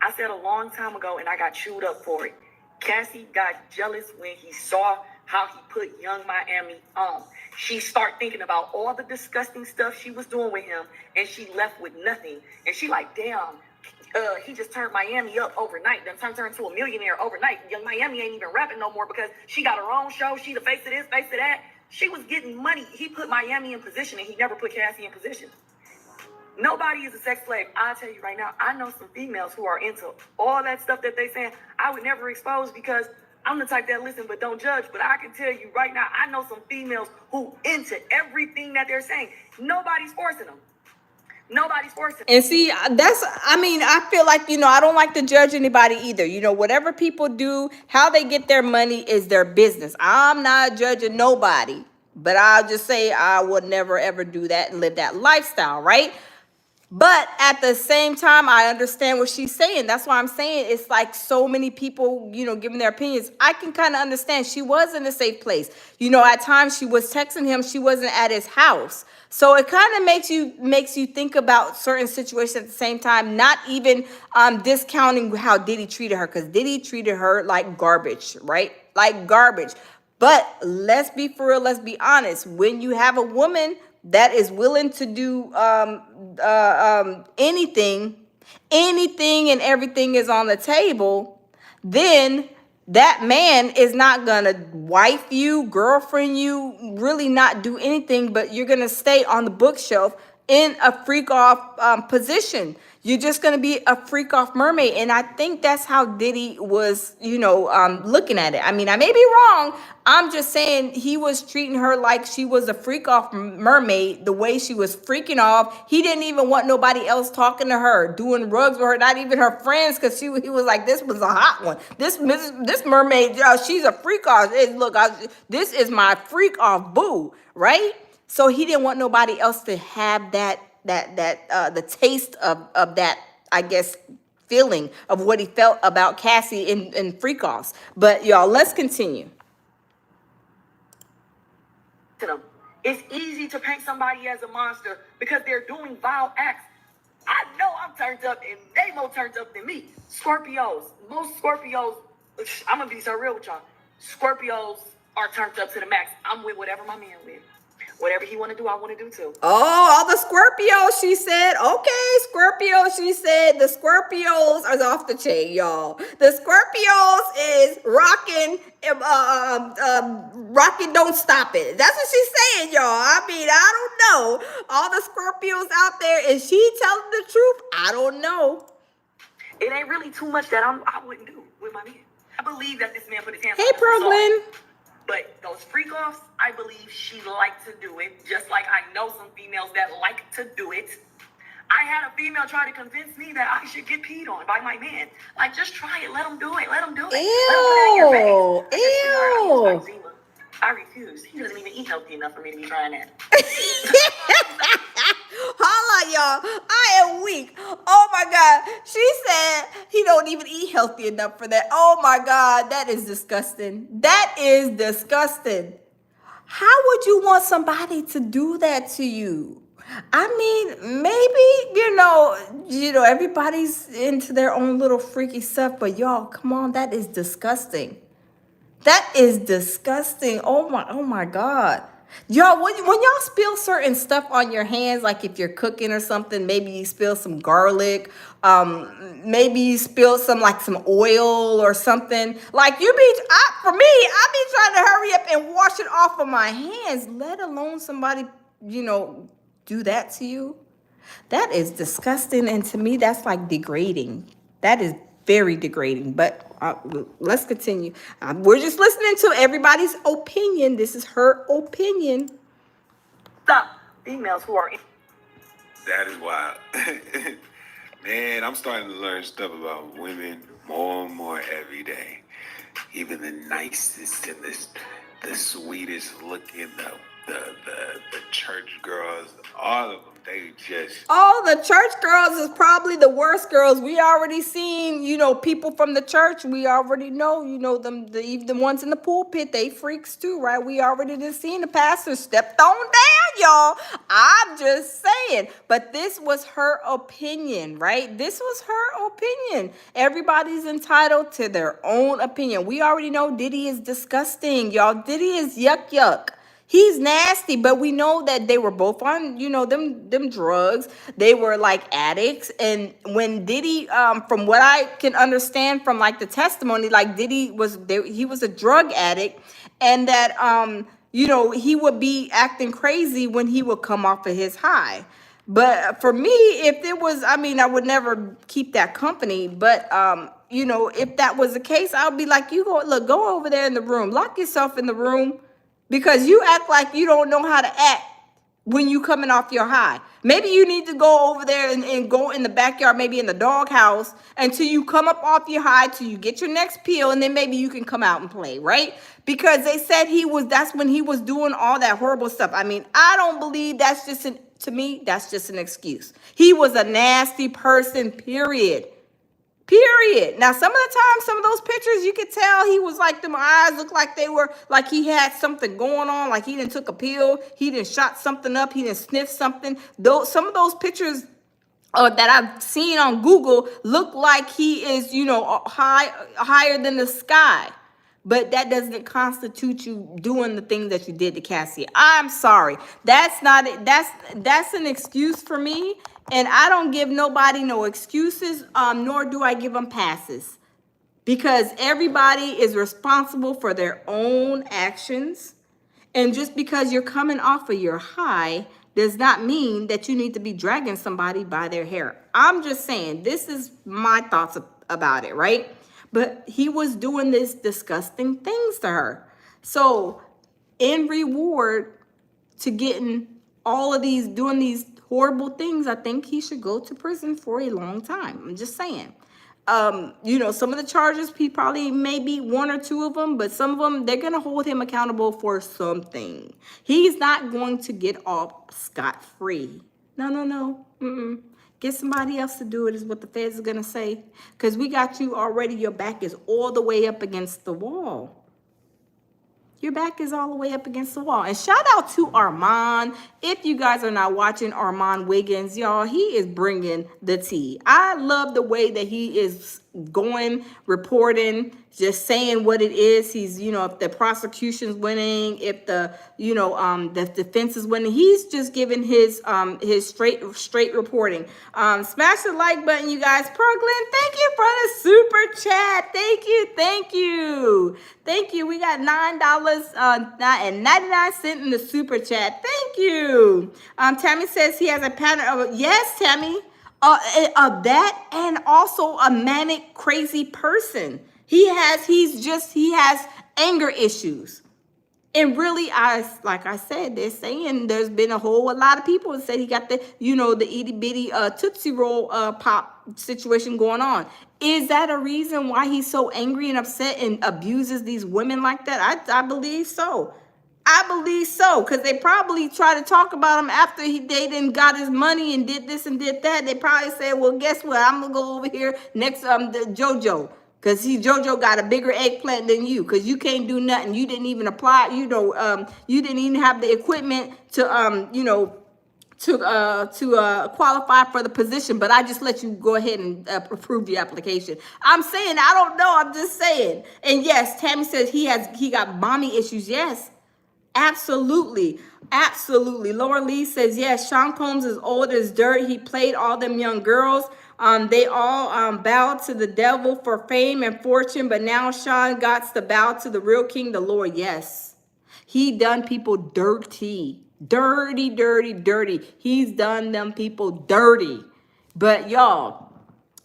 I said a long time ago, and I got chewed up for it. Cassie got jealous when he saw how he put Young Miami on. She started thinking about all the disgusting stuff she was doing with him, and she left with nothing. And she like, damn, he just turned Miami up overnight. Then turned her into a millionaire overnight. Young Miami ain't even rapping no more because she got her own show. She the face of this, face of that. She was getting money. He put Miami in position, and he never put Cassie in position. Nobody is a sex slave. I'll tell you right now, I know some females who are into all that stuff that they saying I would never expose because I'm the type that listen but don't judge. But I can tell you right now, I know some females who into everything that they're saying. Nobody's forcing them. Nobody's forcing. And see, I feel like, I don't like to judge anybody either. Whatever people do, how they get their money is their business. I'm not judging nobody, but I'll just say I would never ever do that and live that lifestyle, right? But at the same time, I understand what she's saying. That's why I'm saying it's like so many people, giving their opinions. I can kind of understand. She was in a safe place. At times she was texting him. She wasn't at his house. So it kind of makes you think about certain situations at the same time, not even discounting how Diddy treated her, because Diddy treated her like garbage, right? Like garbage. But let's be for real, let's be honest. When you have a woman that is willing to do anything and everything is on the table, then that man is not gonna wife you, girlfriend you, really not do anything, but you're gonna stay on the bookshelf in a freak off position. You're just gonna be a freak off mermaid, and I think that's how Diddy was, looking at it. I mean, I may be wrong. I'm just saying he was treating her like she was a freak off mermaid. The way she was freaking off, he didn't even want nobody else talking to her, doing rugs with her, not even her friends, because he was like, this was a hot one. This mermaid, she's a freak off. Hey, look, this is my freak off boo, right? So he didn't want nobody else to have the taste of that, I guess, feeling of what he felt about Cassie in freak offs. But y'all, let's continue. It's easy to paint somebody as a monster because they're doing vile acts. I know I'm turned up, and they more turned up than me. Scorpios, most Scorpios, I'm gonna be so real with y'all. Scorpios are turned up to the max. I'm with whatever my man with. Whatever he want to do, I want to do too. Oh, all the Scorpios, she said. Okay, Scorpio, she said. The Scorpios are off the chain, y'all. The Scorpios is rocking, rocking, don't stop it. That's what she's saying, y'all. I mean, I don't know. All the Scorpios out there, is she telling the truth? I don't know. It ain't really too much that I wouldn't do with my man. I believe that this man put his hands on Hey, Brooklyn. But those freak offs, I believe she liked to do it, just like I know some females that like to do it. I had a female try to convince me that I should get peed on by my man. Like, just try it. Let him do it. Let him do it. Ew. Let him put it in your face. Ew. I refuse. He doesn't even eat healthy enough for me to be trying that. Holla, y'all. I am weak. Oh my God. She said he don't even eat healthy enough for that. Oh my God. That is disgusting. That is disgusting. How would you want somebody to do that to you? I mean, maybe, everybody's into their own little freaky stuff, but y'all, come on, that is disgusting. That is disgusting. Oh my God. Y'all, when y'all spill certain stuff on your hands, like if you're cooking or something, maybe you spill some garlic, maybe you spill some oil or something. Like for me, I be trying to hurry up and wash it off of my hands, let alone somebody, do that to you. That is disgusting, and to me, that's like degrading. That is very degrading. But let's continue. We're just listening to everybody's opinion. This is her opinion. Stop. Females who are That is wild. Man, I'm starting to learn stuff about women more and more every day. Even the nicest and the sweetest looking, the church girls, all of them, they just All the church girls is probably the worst girls. We already seen, people from the church. We already know, them, even the ones in the pulpit, they freaks too, right? We already just seen the pastor stepped on down, y'all. I'm just saying. But this was her opinion, right? This was her opinion. Everybody's entitled to their own opinion. We already know Diddy is disgusting, y'all. Diddy is yuck yuck. He's nasty, but we know that they were both on, them drugs. They were like addicts. And when Diddy, from what I can understand from like the testimony, like Diddy was there, he was a drug addict, and that he would be acting crazy when he would come off of his high. But for me, if it was, I would never keep that company. But if that was the case, I would be like, go over there in the room, lock yourself in the room, because you act like you don't know how to act when you coming off your high. Maybe you need to go over there and go in the backyard, maybe in the doghouse, until you come up off your high, till you get your next pill, and then maybe you can come out and play, right? Because they said that's when he was doing all that horrible stuff. I don't believe to me, that's just an excuse. He was a nasty person, period. Period. Now, some of the time, some of those pictures, you could tell he was like, them eyes looked like they were, like he had something going on, like he didn't took a pill, he didn't shot something up, he didn't sniff something. Some of those pictures that I've seen on Google look like he is, higher than the sky. But that doesn't constitute you doing the things that you did to Cassie. I'm sorry. That's not it. That's an excuse for me. And I don't give nobody no excuses, nor do I give them passes. Because everybody is responsible for their own actions. And just because you're coming off of your high does not mean that you need to be dragging somebody by their hair. I'm just saying, this is my thoughts about it, right? But he was doing this disgusting things to her. So in reward to getting all of these, doing these horrible things, I think he should go to prison for a long time. I'm just saying. Some of the charges, he probably maybe one or two of them, but some of them, they're going to hold him accountable for something. He's not going to get off scot-free. No. Get somebody else to do it is what the feds are going to say. Because we got you already, your back is all the way up against the wall. Your back is all the way up against the wall. And shout out to Armand. If you guys are not watching Armand Wiggins, y'all, he is bringing the tea. I love the way that he is going, reporting, just saying what it is. He's, if the prosecution's winning, if the defense is winning, he's just giving his straight reporting. Smash the like button, you guys. Perglin, thank you for the super chat. Thank you. We got $9.99 in the super chat. Thank you. Tammy says he has a pattern of, yes, Tammy, of that, and also a manic, crazy person. He has anger issues. And really, like I said, they're saying there's been a lot of people that said he got the itty bitty Tootsie Roll pop situation going on. Is that a reason why he's so angry and upset and abuses these women like that? I believe so. Because they probably try to talk about him after they didn't got his money and did this and did that. They probably said, well, guess what? I'm gonna go over here next the JoJo. Because JoJo got a bigger eggplant than you. Because you can't do nothing. You didn't even apply, you didn't even have the equipment to qualify for the position, but I just let you go ahead and approve the application. I'm saying, I don't know, I'm just saying. And yes, Tammy says he got mommy issues. Yes, absolutely. Laura Lee says, yes, Sean Combs is old as dirt. He played all them young girls. They all bowed to the devil for fame and fortune, but now Sean got to bow to the real king, the Lord. Yes, he done people dirty. Dirty. He's done them people dirty. But y'all,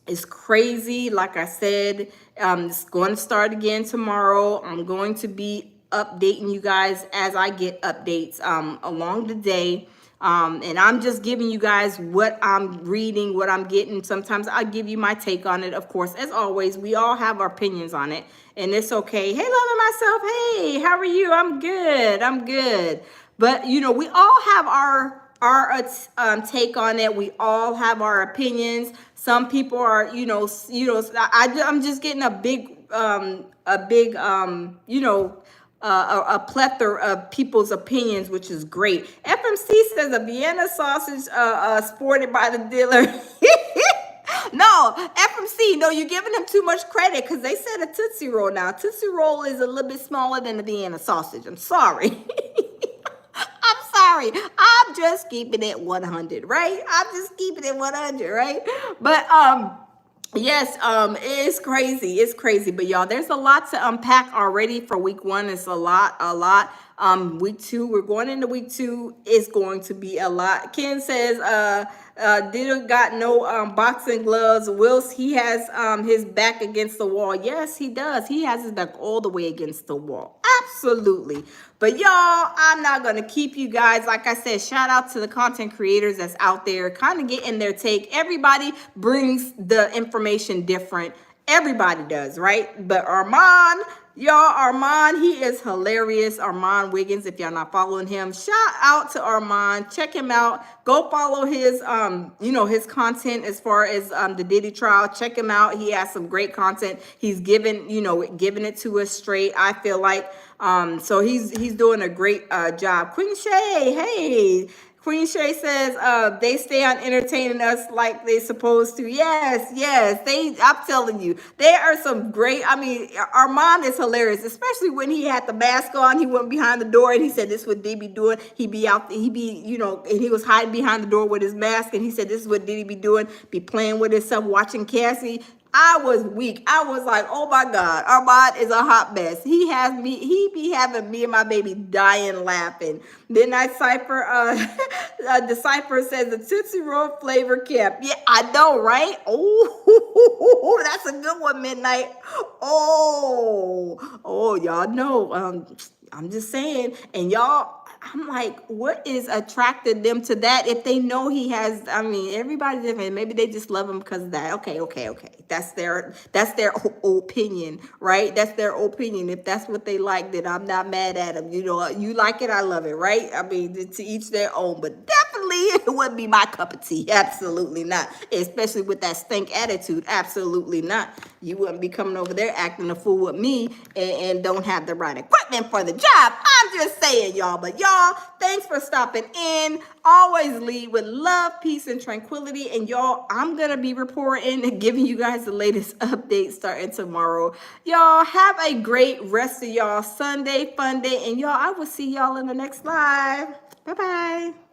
it's crazy. Like I said, it's going to start again tomorrow. I'm going to be updating you guys as I get updates along the day. And I'm just giving you guys what I'm reading, what I'm getting. Sometimes I give you my take on it. Of course, as always, we all have our opinions on it, and it's okay. Hey, loving myself. Hey, how are you? I'm good. I'm good. But you know, we all have our take on it. We all have our opinions. Some people are, I'm just getting a plethora of people's opinions, which is great. FMC says a Vienna sausage sported by the dealer. No, FMC, no, you're giving them too much credit because they said a Tootsie Roll now. Tootsie Roll is a little bit smaller than a Vienna sausage. I'm sorry. I'm sorry. I'm just keeping it 100, right? I'm just keeping it 100, right? But yes, it's crazy. It's crazy. But y'all, there's a lot to unpack already for week one. It's a lot. Week two, we're going into week two. It's going to be a lot. Ken says, Diddy got no boxing gloves. Wills, he has his back against the wall. Yes, he does. He has his back all the way against the wall. Absolutely. But y'all, I'm not gonna keep you guys. Like I said, shout out to the content creators that's out there kind of getting their take. Everybody brings the information different. Everybody does, right? But Armand, he is hilarious. Armand Wiggins, if y'all not following him, shout out to Armand. Check him out. Go follow his, his content as far as the Diddy trial. Check him out. He has some great content. He's giving it to us straight. I feel like, so he's doing a great job. Queen Shay, hey. Queen Shay says, they stay on entertaining us like they supposed to. Yes. I'm telling you, there are some great, Armand is hilarious, especially when he had the mask on. He went behind the door and he said, this is what Diddy be doing. And he was hiding behind the door with his mask. And he said, this is what Diddy be doing, be playing with himself, watching Cassie. I was weak. I was like, oh my God, Armand is a hot mess. He be having me and my baby dying laughing. Midnight Cypher, the Cypher says the Tootsie Roll flavor kept. Yeah, I know, right? Oh, that's a good one, Midnight. Y'all know. I'm just saying. And y'all, I'm like, what is attracted them to that? If they know he has, everybody's different. Maybe they just love him because of that. Okay. That's their opinion, right? That's their opinion. If that's what they like, then I'm not mad at them. You know, you like it, I love it, right? To each their own. But definitely it wouldn't be my cup of tea. Absolutely not. Especially with that stink attitude. Absolutely not. You wouldn't be coming over there acting a fool with me and don't have the right equipment for the job. I'm just saying, y'all. But y'all, thanks for stopping in. Always lead with love, peace, and tranquility. And y'all, I'm going to be reporting and giving you guys the latest updates starting tomorrow. Y'all, have a great rest of y'all Sunday, fun day. And y'all, I will see y'all in the next live. Bye-bye.